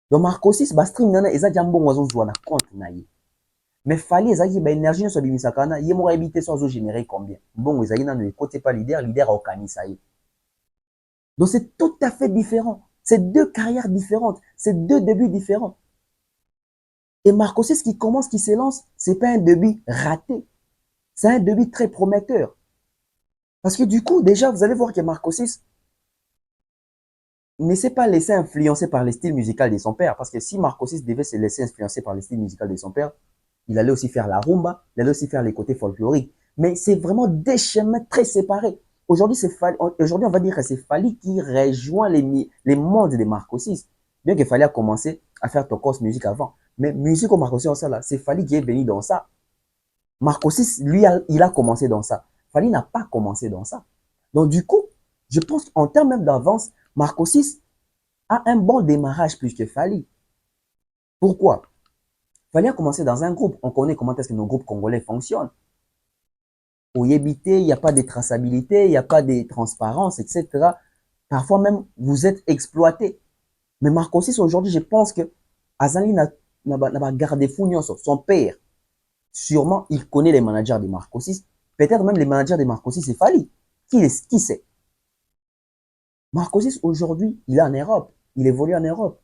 Donc Marco 6, bah stream nana, eza jambo wazo zwa na compte na ye. Mais Fally ezaki ba énergie sur bimisaka na ye moko habité sur zo générer combien. Bon ezaki na ne côté pas leader au kanisa ye. Donc c'est tout à fait différent. C'est deux carrières différentes, c'est deux débuts différents. Et Marco 6 qui commence, qui se lance, c'est pas un début raté. C'est un début très prometteur. Parce que du coup, déjà, vous allez voir que Marco 6 ne s'est pas laissé influencer par le style musical de son père. Parce que si Marco 6 devait se laisser influencer par le style musical de son père, il allait aussi faire la rumba, il allait aussi faire les côtés folkloriques. Mais c'est vraiment des chemins très séparés. Aujourd'hui, on va dire que c'est Fally qui rejoint les mondes de Marco 6. Bien qu'il fallait commencer à faire Tokos musique avant. Mais musique au Marco 6, c'est Fally qui est venu dans ça. Marco 6, lui, il a commencé dans ça. Fally n'a pas commencé dans ça. Donc, du coup, je pense qu'en termes même d'avance, Marco 6 a un bon démarrage plus que Fally. Pourquoi? Fally a commencé dans un groupe. On connaît comment est-ce que nos groupes congolais fonctionnent. Au Yébité, il n'y a pas de traçabilité, il n'y a pas de transparence, etc. Parfois même, vous êtes exploité. Mais Marco 6, aujourd'hui, je pense que Azali n'a pas gardé fou son père. Sûrement, il connaît les managers de Marco 6. Peut-être même les managers de Marco 6, c'est Fally. Qui sait? Marco 6, aujourd'hui, il est en Europe. Il évolue en Europe.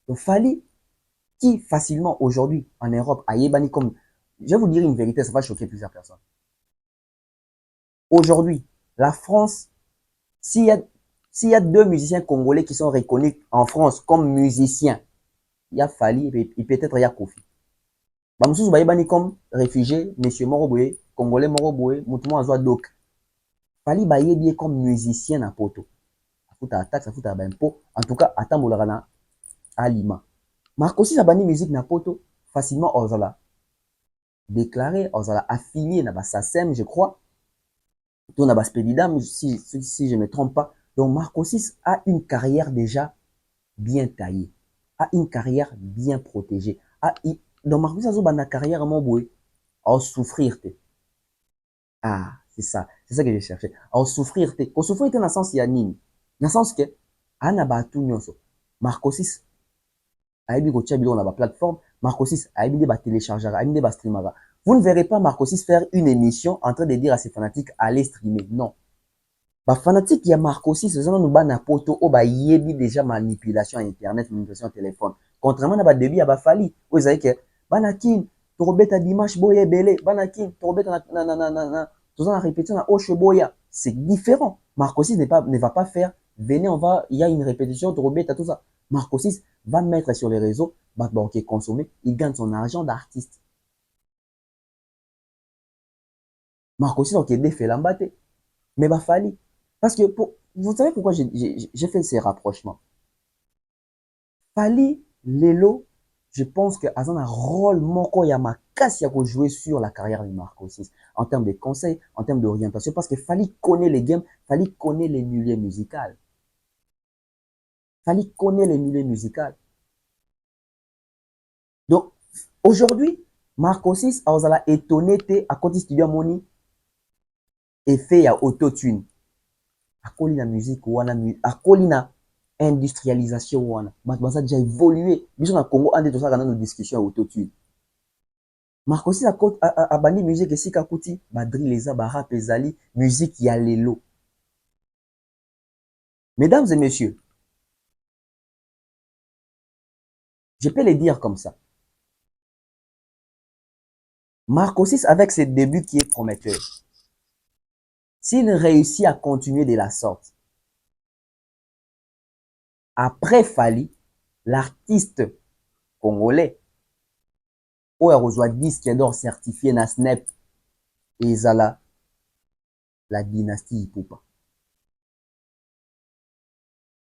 Donc, Fally, qui facilement aujourd'hui en Europe a Yébani comme. Je vais vous dire une vérité, ça va choquer plusieurs personnes. Aujourd'hui, la France, s'il y a deux musiciens congolais qui sont reconnus en France comme musiciens, il y a Fally et peut-être il y a Kofi. Bamususu bayebani comme réfugié, monsieur Moroboye, congolais Moroboye, mutumo azwa doc. Fally bayebi comme musicien na poto. Afuta taxe, afuta impôt. En tout cas, atambolaka na alima. Marco 6 abani musique na poto, facilement ozala déclaré, ozala affilié na SACEM, je crois. Tout na Spedidam, si je ne me trompe pas. Donc Marco 6 a une carrière déjà bien taillée, a une carrière bien protégée. Donc Marco 6 a une carrière mon boy, à souffrir. Ah, c'est ça que je cherchais. À souffrir. Ko souffrir dans le sens il y a nini. Dans le sens que ana ba tout nyonso. Marco 6 ayebi ko tia biloko na ba plateforme, Marco 6 ayebi de ba télécharger, ayebi de ba streamer. Vous ne verrez pas Marco 6 faire une émission en train de dire à ses fanatiques allez streamer. Non. Ba fanatique il y a Marco 6 eza no ba na poto o ba yebi déjà manipulation à internet, manipulation à téléphone. Contrairement à ba début ya ba Fally, vous savez que bana kin torobeta dimanche boye belé, bana kin torobeta na tout ça en répétition à Osheboya, c'est différent. Marco 6 ne va pas faire, venez, il y a une répétition, Torobeta, tout ça. Marco 6 va mettre sur les réseaux, va consommer, il gagne son argent d'artiste. Marco aussi, donc, il fait l'embâter. Mais bah, Fali. Parce que, vous savez pourquoi j'ai fait ces rapprochements? Fali, Lelo, je pense que Azan a un rôle moko ya makasi à jouer sur la carrière de Marco 6 en termes de conseils, en termes d'orientation, parce que Fali connaît les games, Fali connaît les milieux musicaux. Fali connaît les milieux musicaux. Donc, aujourd'hui, Marco 6 a étonné à côté studio Moni et fait à autotune. À côté la musique, à côté la industrialisation, ça a déjà évolué. Bisous na Congo, on est tout ça dans nos discussions à autotune. Marco 6 a bandi musique et si kakuti, ba drill les ba rap ezali, musique ya lelo. Mesdames et messieurs, je peux les dire comme ça. Marco 6 avec ses débuts qui est prometteur, s'il réussit à continuer de la sorte, après Fali, l'artiste congolais, où il reçoit disque d'or certifié na SNEP, et Zala, la dynastie Ipupa.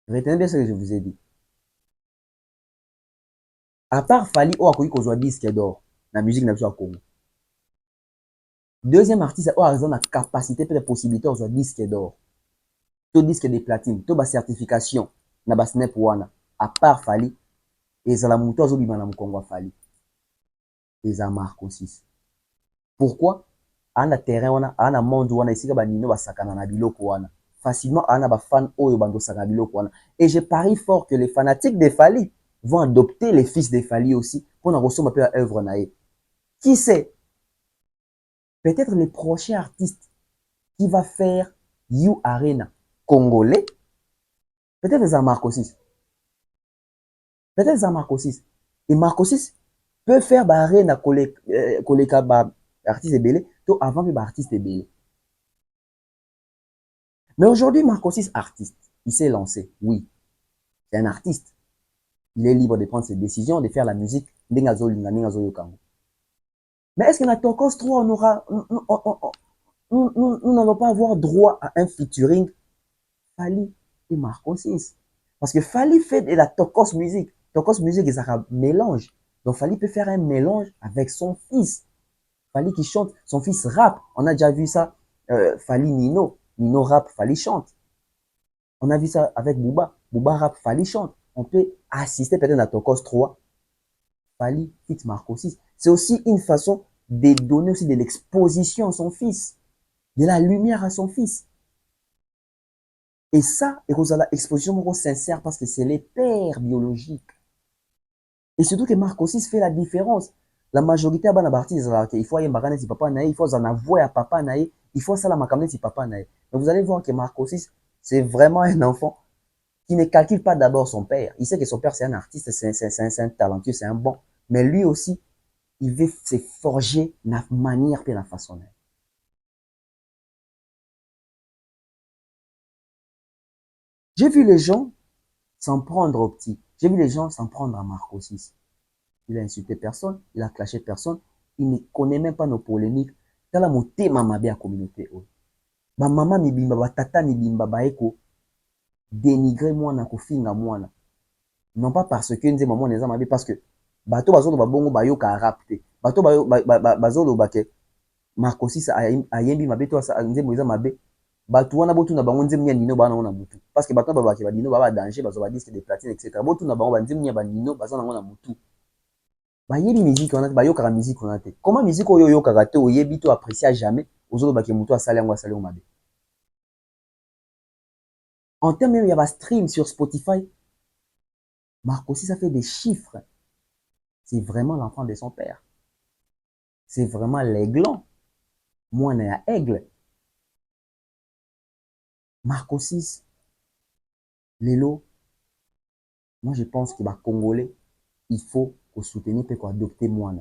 Retenez bien ce que je vous ai dit. À part Fali, où il reçoit disque d'or, la musique n'a pas au Congo. Deuxième artiste, où il a la capacité, peut-être possibilité, reçoit disque d'or. Tout disque de platine, tout ba certification, na ba SNEP wana. À part Fali, et Zala Mouto, Zobima na Mkongo Fali. Et Zala Marco 6. Pourquoi? Ana terrain wana, ana monde wana, ici ba nino ba sakana na biloko wana. Facilement, ana ba fan oyo bando sakana biloko wana. Et je parie fort que les fanatiques de Fali vont adopter les fils de Fali aussi pour en recevoir un peu à œuvre naïe. Qui sait? Peut-être le prochain artiste qui va faire You Arena congolais, peut-être les Marco 6. Peut-être les Marco 6. Et Marco 6 peut faire ba arena koleka ba artiste belé, to avant que ba artiste belé. Mais aujourd'hui, Marco 6 artiste, il s'est lancé. Oui, c'est un artiste. Il est libre de prendre ses décisions, de faire la musique. Mais est-ce que dans Tokos 3, on aura, nous n'allons pas avoir droit à un featuring Fali et Marco 6? Parce que Fali fait de la Tokos musique. Tokos musique, c'est un mélange. Donc Fali peut faire un mélange avec son fils. Fali qui chante, son fils rappe. On a déjà vu ça. Fali Nino. Nino rappe, Fali chante. On a vu ça avec Booba. Booba rap, Fali chante. On peut assister peut-être à Tokos 3. Fali fit Marco 6. C'est aussi une façon de donner aussi de l'exposition à son fils. De la lumière à son fils. Et ça, et vous avez l'exposition sincère parce que c'est les pères biologiques. Et surtout que Marco 6 fait la différence. La majorité à Banabarti, il faut y avoir si papa naïe, il faut en avoir à papa naïe, il faut ça la makamne si papa naïe. Mais vous allez voir que Marco 6, c'est vraiment un enfant qui ne calcule pas d'abord son père. Il sait que son père, c'est un artiste, c'est un talentueux, c'est un bon. Mais lui aussi, il veut se forger la manière et la façon. J'ai vu les gens s'en prendre au petit. J'ai vu les gens s'en prendre à Marco 6. Il a insulté personne, il a clashé personne, il ne connaît même pas nos polémiques. Tala motema mabe ya communauté oyo. Ba mama mibimba, ba tata mibimba baeko dénigrer mwana kofinga mwana. Non pas parce que nze maman neza mabe, parce que bato bazolo babongo bayoka rap te. Bato bazolo bake Marco 6 ayembi mabe to nze moza mabe. Bato wana botu na bango nze mnya nino bana ona mutu. Parce que bato babake ba dino ba danger, bazo ba disque de platine etc. Botu na bango ba nze mnya ba nino bazo na ngona mutu. Bayebi musique wana te, bayokaka musique wana te. Comment musique oyo oyokaka te oyebi to apprécier jamais ozolo bake mutu asali yango asali mabe. En termes même, il y a un stream sur Spotify. Marco 6 a fait des chiffres. C'est vraiment l'enfant de son père. C'est vraiment l'aiglon. Moi, on est à aigle. Marco 6, Lelo. Moi, je pense que les Congolais, il faut soutenir et adopter moi.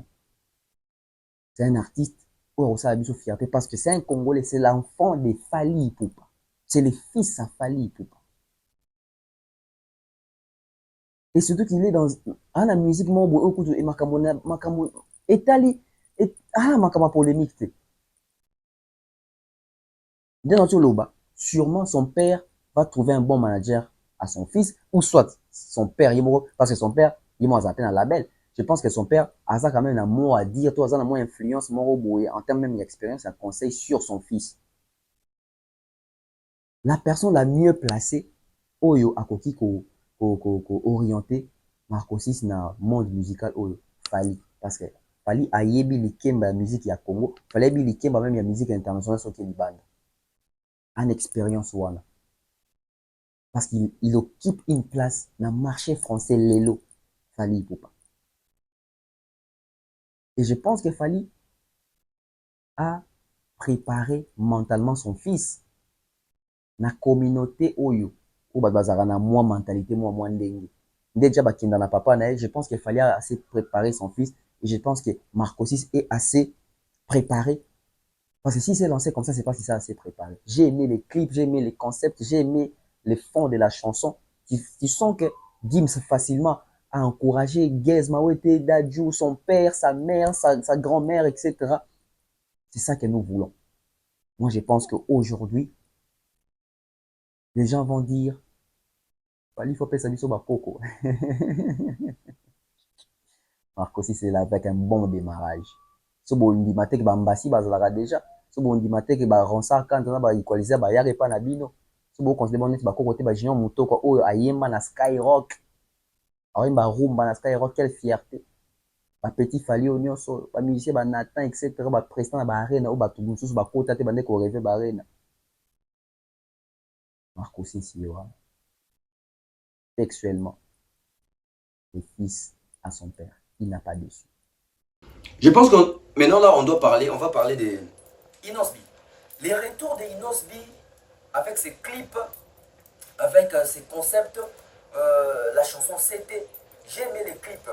C'est un artiste où ça a de fierté parce que c'est un Congolais, c'est l'enfant de Fali Ipupa. C'est le fils à Fali Ipupa. Et surtout qu'il est dans la musique, et Tali, et ma polémique. Dans le Loba, sûrement son père va trouver un bon manager à son fils, ou soit son père, parce que son père, il m'a appelé un label. Je pense que son père a quand même un mot à dire, toi, a moins influence, en termes même d'expérience, un conseil sur son fils. La personne la mieux placée, oyo akoki ko orienter Marcosis na monde musical oyo Fally, parce que Fally ayebi likemba ya musique ya Congo, Fally ayebi likemba même ya musique internationale soki libanda. En expérience wana. Parce qu'il occupe une place dans le marché français lelo. Fally Ipupa. Et je pense que Fally a préparé mentalement son fils na communauté oyo ou bazara na moi mentalité moi ndenge. Déjà bakinda na papa na je pense qu'il fallait assez préparer son fils et je pense que Marcosis est assez préparé parce que si c'est lancé comme ça c'est pas si c'est assez préparé. J'ai aimé les clips, j'ai aimé les concepts, j'ai aimé les fonds de la chanson. Tu sens que Gims facilement a encouragé Gez Mawete, Dadju, son père, sa mère, sa grand-mère, etc. C'est ça que nous voulons. Moi, je pense qu'aujourd'hui, les gens vont dire, il faut payer sa biso bakoko. Marco, si c'est là avec un bon démarrage. Ce bon dimate que bambasi bazalaka déjà. Ce bon dimate que ba ronsa quand on ba equaliser ba yare pa na bino. Ce bon considérer bon bakoko te ba junior moto quoi oyo ayemba na Skyrock. Ayemba rumba na Skyrock, quelle fierté. Ba petit Fally nyonso, ba musicien ba Nathan etc. ba président na ba arena ou ba tout mususu ba kota te bande ko rêver ba arena. Marco Sisio, textuellement, le fils à son père. Il n'a pas dessus. Je pense que maintenant là on va parler de Inosby. Les retours de Inosby avec ses clips, avec ses concepts, la chanson c'était. J'ai aimé les clips,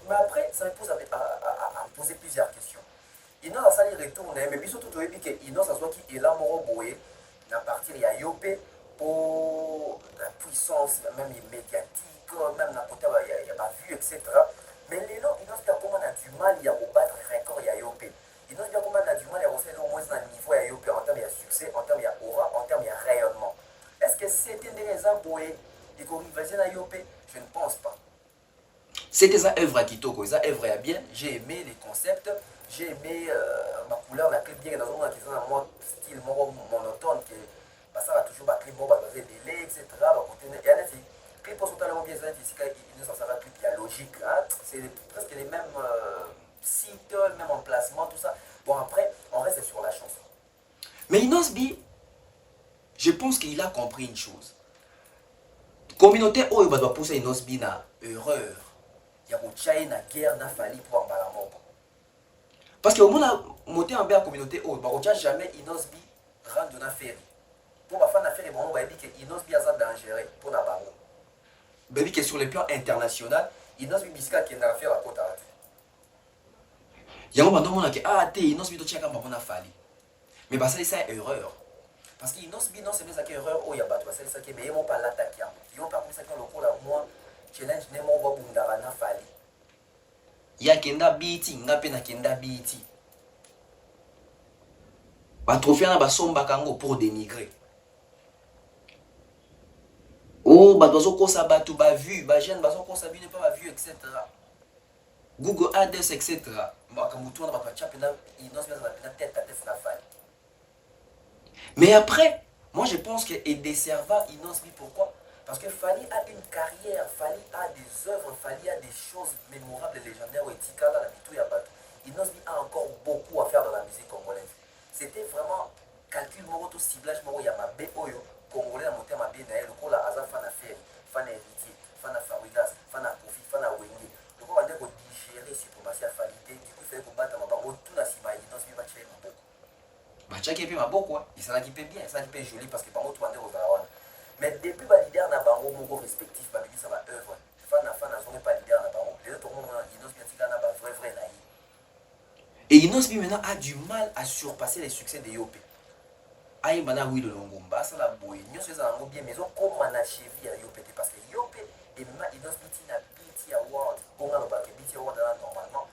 mais après ça me pose à me poser plusieurs questions. Inos a sali retourne, mais puis surtout tu que Inos a qui est là moro boé, à partir il y a Yopé pour la puissance même médiatique, même la côté il y a pas vu etc. Mais les gens, Inos a comment on a du mal il y a au battre record il y a Yopé. Inos a comment on a du mal à refaire au moins un niveau il y a Yopé en termes de succès, en termes de aura, en termes de rayonnement. Est-ce que c'était des raisons boé et qu'on rivalisait à Yopé? Je ne pense pas. C'était ça œuvre à Kitoko, ça œuvre à bien. J'ai aimé les concepts, j'ai aimé ma couleur, la clip bien dans un qui est moi style monotone que bah, ça va toujours battre les mots, baser délai, etc. Il y a des clips sont tellement bien ici il ne s'en sert plus il y a logique, hein? C'est presque les mêmes sites, même emplacement, tout ça. Bon après, on reste sur la chanson. Mais Inosby, je pense qu'il a compris une chose. Communauté oyo doit pousser Inosby na erreur. Il y a une guerre na Fally pour embala moko. Parce que au moins monter en bien la communauté oyo ba jamais Inosby rendre na ferry. Pour ba fan na ferry bon ba dit que Inosby a ça dangereux pour na bango. Ba dit que sur le plan international, Inosby biska qui na faire à kota. Yango bando mona que ah te Inosby to chaka mbona Fally. Mais bah ça c'est erreur. Parce que Inosby non c'est bien ça que erreur oyo ya bato ça c'est que mais ils m'ont pas l'attaquer. Ils ont pas comme ça que le cola moi challenge nemo ba bundara na Fally. Ya kenda biti nga pe na kenda biti. Ba trophée na ba somba kango pour dénigrer. Oh ba dozo ko sa batu ba vu, ba jeune ba zo ko sa bi ne pas vu etc. Google Ads etc. Ba kamutu na ba chapa na Inos na tête à tête na Fally. Mais après, moi je pense que et desserva Inosby pourquoi? Parce que Fally a une carrière, Fally a des œuvres, Fally a des choses mémorables et légendaires. Inosby a encore beaucoup à faire dans la musique congolaise. C'était vraiment calcul moro ciblage moro ya mabe oyo congolais na motema mabe na le kola aza fana faire, fana héritier, fana Farigas, fana Kofi, fana Wenge. Le ko bande ko digérer suprématie à Fally. Du coup, il fallait combattre ma bango tout na sima Inosby va tuer maboko. Bachaki pe maboko, il s'en équipe bien, il s'en équipe joli parce que bango tout bande aux arawana. Mais depuis ba leader na bango moko respectif ba biki ça va œuvre. Fana sont pas leader na bango. Les autres monde Inosby tika na ba vrai na. Et Inosby maintenant a du mal à surpasser les succès de Yopé. Aïe mana oui le longomba, ça la boue. Nous sommes en bien maison comme on a cheville à Yopé parce que Yopé et maintenant Inosby tina BT Award. On a le BT Award normalement.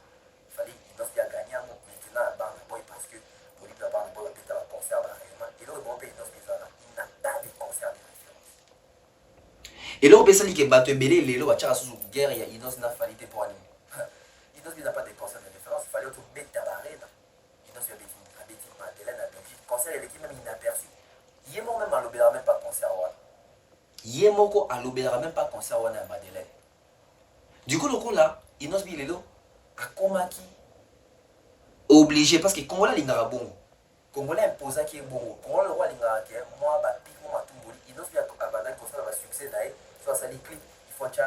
Il fallait Inosby a gagné maintenant la barre de boy parce que pour lui la barre de boy peut-être la concert réellement. Et là Et là, on peut se dire que bateau belé, les lois, tu as sous guerre, il y a Inos n'a fallu te pour animer. Inos n'a pas de concert de référence, il fallait autre bête à l'arène. Inos a bêti Madeleine, a bêti concert, il est même inaperçu. Yémo même à l'obéra, même pas concert. Yémo à l'obéra, même pas concert à Madeleine. Du coup, le coup là, Inos Bilelo a comaki obligé parce que Congolais l'ingara bon. Congolais imposant qui est bon. Congolais le roi l'ingara qui est moi, bah, pique moi, tout Inos Bilelo a banal comme ça, va succès d'ailleurs. Soit ça les clips, il faut que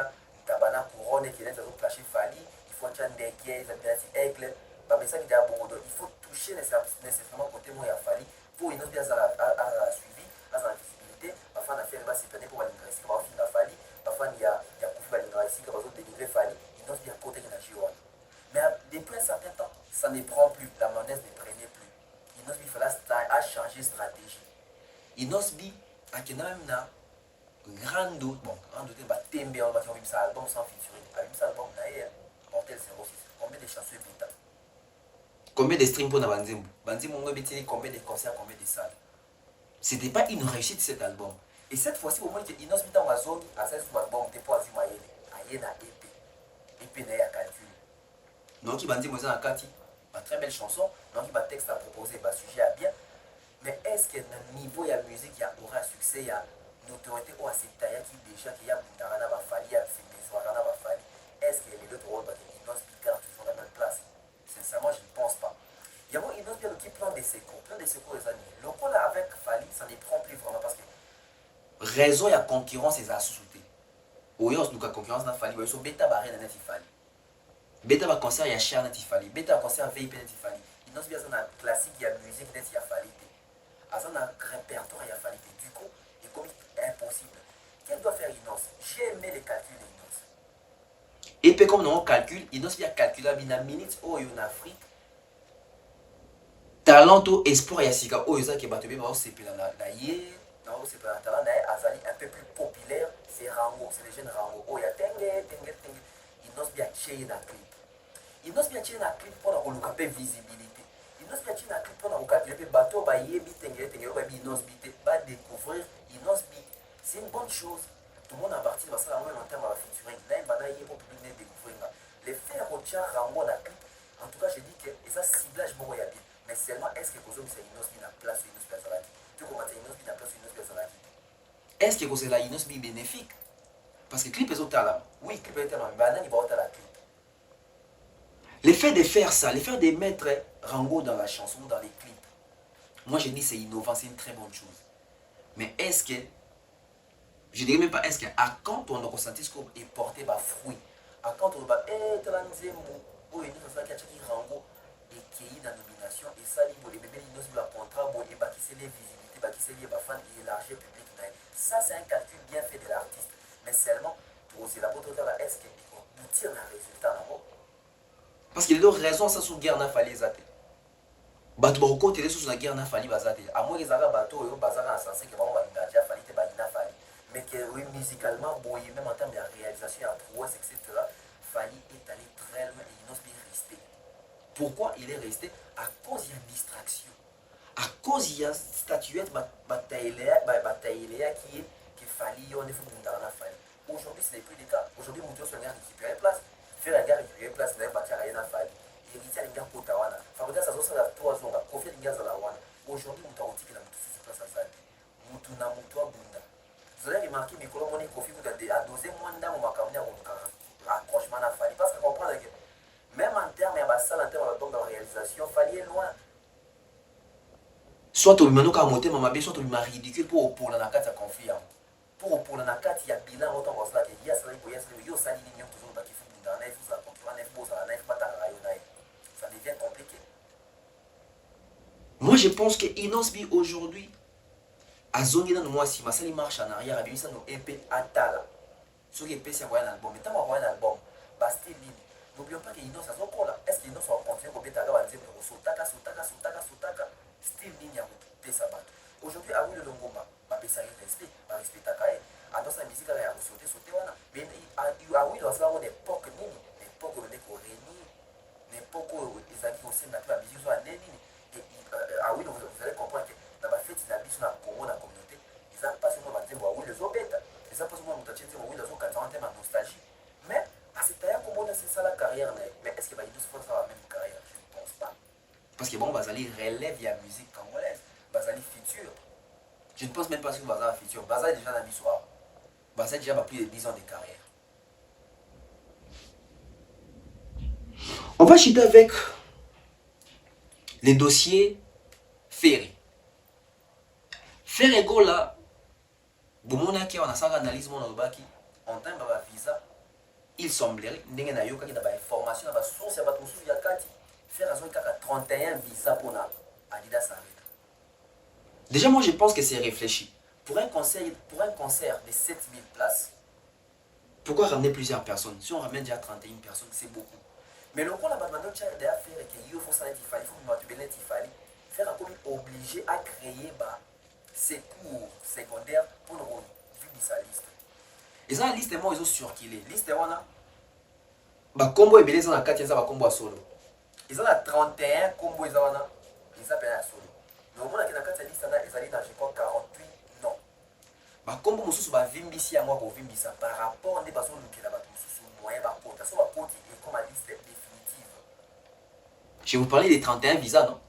tabana couronne qui est là, ça va fali. Il faut que ndeke, ça bien si aigle. Bah, mais ça qui est à bon, il faut toucher nécessairement côté moi à fali pour Inos Bilelo à suivi, à la visibilité. Parfois, on a fait le bas, c'est pour l'ingresser, on va finir fali. Parfois, il y a ici qui va délivrer Fali, il doit bien côté de la Gironde. Mais depuis un certain temps, ça ne prend plus, la monnaie ne prenait plus. Inosbi a changé de stratégie. Inosbi a même na grande doute, bon, grande doute, bah tembe, on va faire un album sans featuring. Un album d'ailleurs, Mortel 06. Combien de chansons bêta? Combien de streams pour na Banzembo? Banzembo, on va combien de concerts, combien de salles? C'était pas une réussite cet album. Et cette fois-ci, au moins, Inosbi dans ma zone, à cette album, t'es pas à Mayele. Il y a épée à calcul. Donc il va dire moi kati, une très belle chanson, donc il va texte à proposer, un sujet à bien. Mais est-ce que dans le niveau de la musique, il y aura succès, il y a une autorité ou c'est taille qui déjà qui y a Bundarana va fallir, c'est Besoarana va fallir. Est-ce que les autres rôles ils vont se garder toujours la même place? Sincèrement, je ne pense pas. Il y a un autre qui plein de secours les amis. Le coup là avec Fali, ça ne prend plus vraiment parce que raison, il y a concurrence et ça sous-souté. Oyons nous concurrence n'a fallu, so bêta barré n'a pas fallu. Bêta va concert il y a cher n'a pas fallu. Bêta concert VIP n'a pas fallu. Il nous bien ça na classique il y a musique n'a pas fallu. À ça na répertoire il y a fallu. Du coup, il est comme impossible. Qu'elle doit faire Inos? J'ai aimé les calculs d'Inos. Et puis comme on calcule, Inos vient calculer à une minute où il y a en Afrique. Talent ou espoir il y a sika où il y a qui va te bien c'est puis là yé. Non, c'est pas un talent Azali un peu plus populaire. C'est Rango, c'est les jeunes Rango. Oh, il y a Tengue. Il n'ose bien tirer dans le clip. Il n'ose bien tirer dans le clip pour avoir une visibilité. Il n'ose bien tirer dans le clip pour avoir calculer bateau, bah yebi Tengue, il n'ose biter, bah découvrir, il n'ose biter. C'est une bonne chose. Tout le monde a parti de ça en termes de featuring. Là, il va y pour public découvrir. Les faire au tien Rango dans le clip. En tout cas, je dis que ça ciblage bon il y a bien. Mais seulement est-ce que vous avez une n'ose bien place ou une n'ose bien là. Tu commences à une n'ose bien place ou une n'ose bien là. Est-ce que c'est la Inosbi bénéfique? Parce que le clip est au talent. Oui, le clip est au talent, mais il va au talent. L'effet de faire ça, l'effet de mettre Rango dans la chanson, dans les clips, moi je dis c'est innovant, c'est une très bonne chose. Mais est-ce que, je dirais même pas est-ce que, à quand on a ressenti ce qu'on est porté par fruit, à quand on va, oui, nous avons fait Rango et qui est dans la nomination, et ça, les bébés, ils nous ont contrat, et qui c'est les visibilités, qui c'est les fans, et élargir le public. Ça, c'est un calcul bien fait de l'artiste. Mais seulement, pour aussi la beauté de la est-ce qu'il tire un résultat là-bas? Parce qu'il y a d'autres raisons, ça, sous guerre n'a fallu zate. Bateau beaucoup télé sous la guerre n'a fallu bazate. À moins qu'ils aient un bateau, ils ont bazar sensé que vraiment, il a fallu te bagina fallu. Mais que oui, musicalement, bon, même en termes de réalisation, il y a prouesse, etc. Fali est allé très loin et il n'ose bien rester. Pourquoi il est resté? À cause d'une distraction. À cause il y a une statuette bataille qui est qui fallit, on est fou dans la faille. Aujourd'hui, ce n'est plus le cas. Aujourd'hui, nous devons récupérer place. Faire la gare récupérer place, nous bâtir rien à faille. Héritier à l'ingard Kotawana. Fabriquer ça, ça a 3 ans. Confier l'ingard à la Wana. Aujourd'hui, nous avons dit que la moutou se place à Zali. Moutou na moutou à Bunda. Vous avez remarqué, mes collègues, on est confié à doser moins d'âme au macaron à accrochement à faille. Parce que comprendre que même en termes, en termes de réalisation, fallait loin. Soit tu m'as pas monté ma soit tu m'as ridicule pour la nakati à confiance. Pour la nakati il y a bilan autant que cela il y a ça il y a ça il y a ça il y a toujours qui fait dans neuf ça concurrent neuf beau ça neuf pas ta rayonnaille. Ça devient compliqué. Moi je pense que Inosbi aujourd'hui a zoné dans moi si ma salle marche en arrière a bien ça nous épée atala. Ce qui est c'est un album mais tant un album basti libre. N'oublions pas que Inos a son corps là. Est-ce qu'il nous va continuer comme bêta va dire sotaka style ligne à pesa bato. Aujourd'hui, à oui le longoma, ma pesa respect, ma respect takae. À dans sa musique, elle a sauté wana. Mais à oui, dans ça, on est époque nini, l'époque où on est réuni, l'époque où les amis aussi n'a pas musique soit nini. Et à oui, vous allez comprendre que dans ma fête, il y a bis na Congo, la communauté, ils n'ont pas seulement dit, oui, les obètes. Ils n'ont pas seulement dit, tu dis, oui, dans son 40 ans, ma nostalgie. Mais, à cette taille, comment c'est ça la carrière? Mais est-ce que bah, ils font la même carrière? Je ne pense pas. Parce que bon, Bazali relève la musique congolaise. Bazali futur. Je ne pense même pas que Bazali futur. Bazali est déjà dans l'histoire. Bazali déjà plus de 10 ans de carrière. On va chuter avec les dossiers Ferry. Ferry go là, bomonaki on a ça analyse mon obaki, en temps ba visa, il semblerait ndenge na yoka ki da ba information na ba source ya ba mususu ya kati, faire raison kaka 31 visa pour na Adidas Arena. Déjà moi je pense que c'est réfléchi. Pour un concert de 7000 places, pourquoi ramener plusieurs personnes? Si on ramène déjà 31 personnes, c'est beaucoup. Mais le coup là-bas, maintenant, tu as faire et qu'il faut ça, il faut faire un peu obligé à créer ces cours secondaires pour nous vivre sa liste. Et ça, la liste, moi, ils ont circulé. Liste, on a combo et belé, on a 4 ils ont combo à solo. Ils ont 31 combo, ils ont à solo. Mais au moins, il y a 4 listes, ils ont je crois 48 non. Combo, je suis vimbisi à moi pour vimbisa par rapport à des personnes qui ont moyen de porter. Ça va porter comme la liste définitive. Je vais vous parler des 31 visas, non?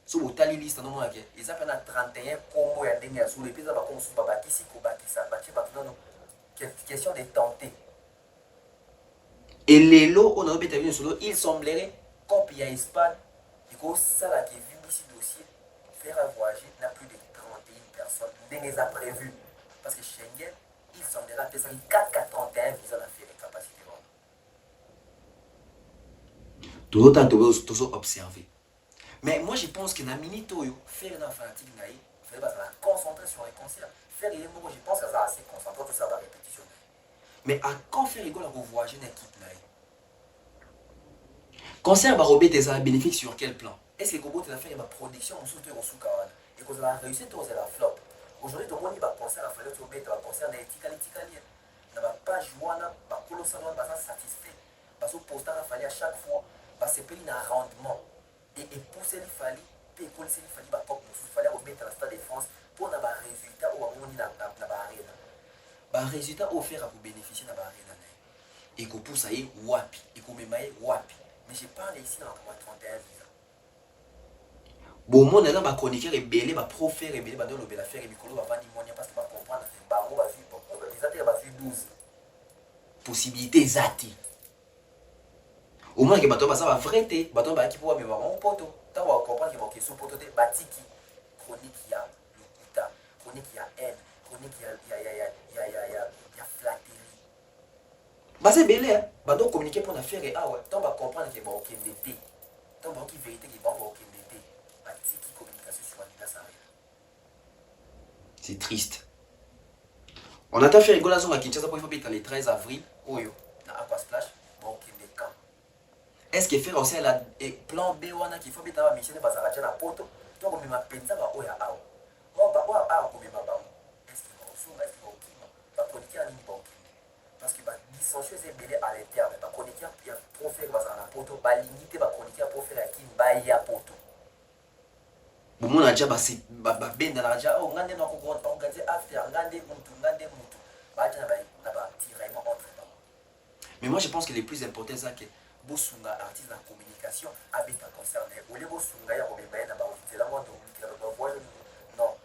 Si vous avez une liste, non, ils ont 31 combos à dengue sur les pays, ils ont question de tenter. Et les lots, on a vu sur il semblerait, comme il y a Espagne, et que ça là qui est vu ici dossier, faire un voyage n'a plus de 31 personnes. Dengue a prévu. Parce que Schengen, il semblerait que ça 431 visas à faire les capacités. Tout le temps, tu observer. Mais moi, je pense que dans minute faire un fanatique, il faut concentrer sur les concerts. Faire les mots, je pense que ça assez concentré, tout ça va répétition. Mais à quand faire rigolo pour voyager une équipe? Concert va robé des bénéfiques sur quel plan? Est-ce que Gobo tu as fait une production ou surtout au Soukawan? Et que la réussite ou la flop? Aujourd'hui, tout le monde va concert à faire le concert dans les Tikali. On va pas jouer, on va colossal, on va satisfait. Parce que poster à faire à chaque fois. C'est payé un rendement et pousser les fallis, puis coller les fallis, il fallait remettre dans le stade de France pour avoir un résultat ou un arena. Un résultat offert à vous bénéficier de l'arena. Et qu'on pousse à y wapi, et qu'on met wapi. Mais je parle ici dans 31 visas. Bon, mon élève va chroniquer et belé, va proférer et belé, va donner le bel affaire et Mikolo va vendre l'immonia parce qu'il va comprendre que Baro va vivre. Les athlètes va vivre 12 possibilités zati. Au moins que bateau ça va vraier bateau qui pourra me voir mon poteau tant on va comprendre que mon question poteau de batiki chronique il y a le kuta chronique il y a haine chronique il y a flatterie c'est belé hein bateau communiquer pour affaire et ouais tant on va comprendre que bon aucun d'été tant on va qui vérité que bon aucun d'été batiki communication sur Adidas Arena. C'est triste. On a fait rigoler à Kinshasa pour le 13 avril oyo na Aqua Splash bon est-ce que faire aussi la plan B wana qu'il faut bien mission de bazaracha na poto to ko mema penza ba oya awo ba ko mema ba est-ce que on sou est-ce que on ba chroniquer en bon parce que ba licencieux c'est belé à l'interne ba chroniquer ya pour faire bazara na poto ba limiter ba chroniquer pour faire qui ba ya poto bon mon aja ba benda na aja o ngande na ko organiser after ngande mutu ba aja na ba tiraillement entre. Mais moi je pense que le plus important c'est que bosunga artiste en communication habite concerné ou les bosunga ya obeba na ba ofitela mo do ki ba voix non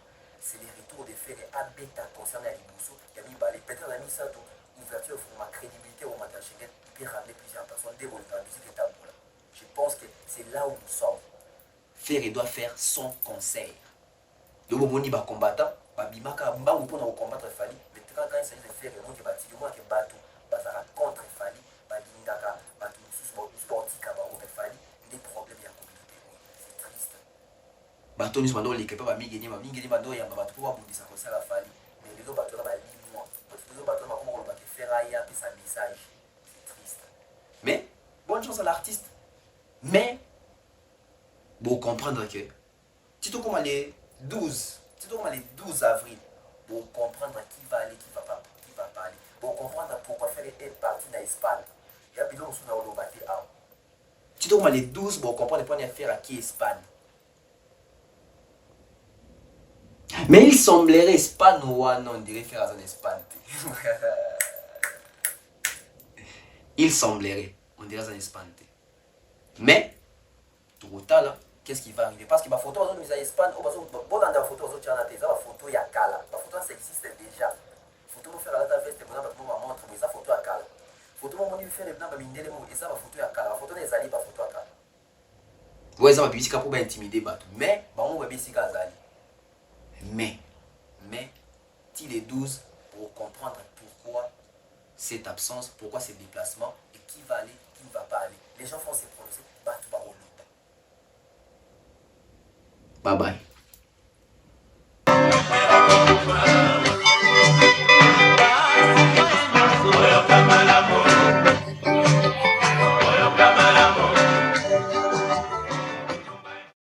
c'est les retours de faire habite concerné les bosso ya mi ba les peut-être la mise to ouverture pour ma crédibilité au matin Schengen puis ramener plusieurs personnes dévoiler la musique et tabou. Je pense que c'est là où nous sommes. Ferry doit faire son concert. Le bomoni ba combattant ba bimaka mbangu pour nous combattre Fali mais quand il s'agit de faire moi qui bâti moi qui bateau bazara contre Fali ba lingaka ba sportif à des problèmes à la communauté. C'est triste. Bateau nous mandons l'équipe à Migeni Bando et à Bateau pour aboutir à concert à Fali. Mais les autres bateaux là, moi. Les autres bateaux là, comment on va faire ailleurs et sa message. C'est triste. Mais, bonne chance à l'artiste. Mais, pour comprendre que, tu te comme les 12 avril, pour comprendre qui va aller, qui va pas aller. Pour comprendre pourquoi faire une partie d'Espagne. Il y a des gens qui sont dans le tu dois les 12 pour comprendre les points d'affaires à qui Espagne. Mais il semblerait Espagne ou non, on dirait faire en Espagne. il semblerait, on dirait ça en Espagne. Mais, tout au temps là, qu'est-ce qui va arriver? Parce que ma photo, on a en Espagne, on a des photos, on a des photos, il y a Kala. La photo, ça existe déjà. Photo, on fait la veste, on a montre, mais ça photo à Kala. Photo, on fait les blancs, mais et ça, la photo à Kala. La photo, n'est pas photo à Kala. Ouais, ça va bien, pour intimider, mais, on va bien, c'est Kazali. Mais, il est 12 pour comprendre pourquoi cette absence, pourquoi ce déplacement, et qui va aller, qui ne va pas aller. Les gens font se prononcer, bye bye.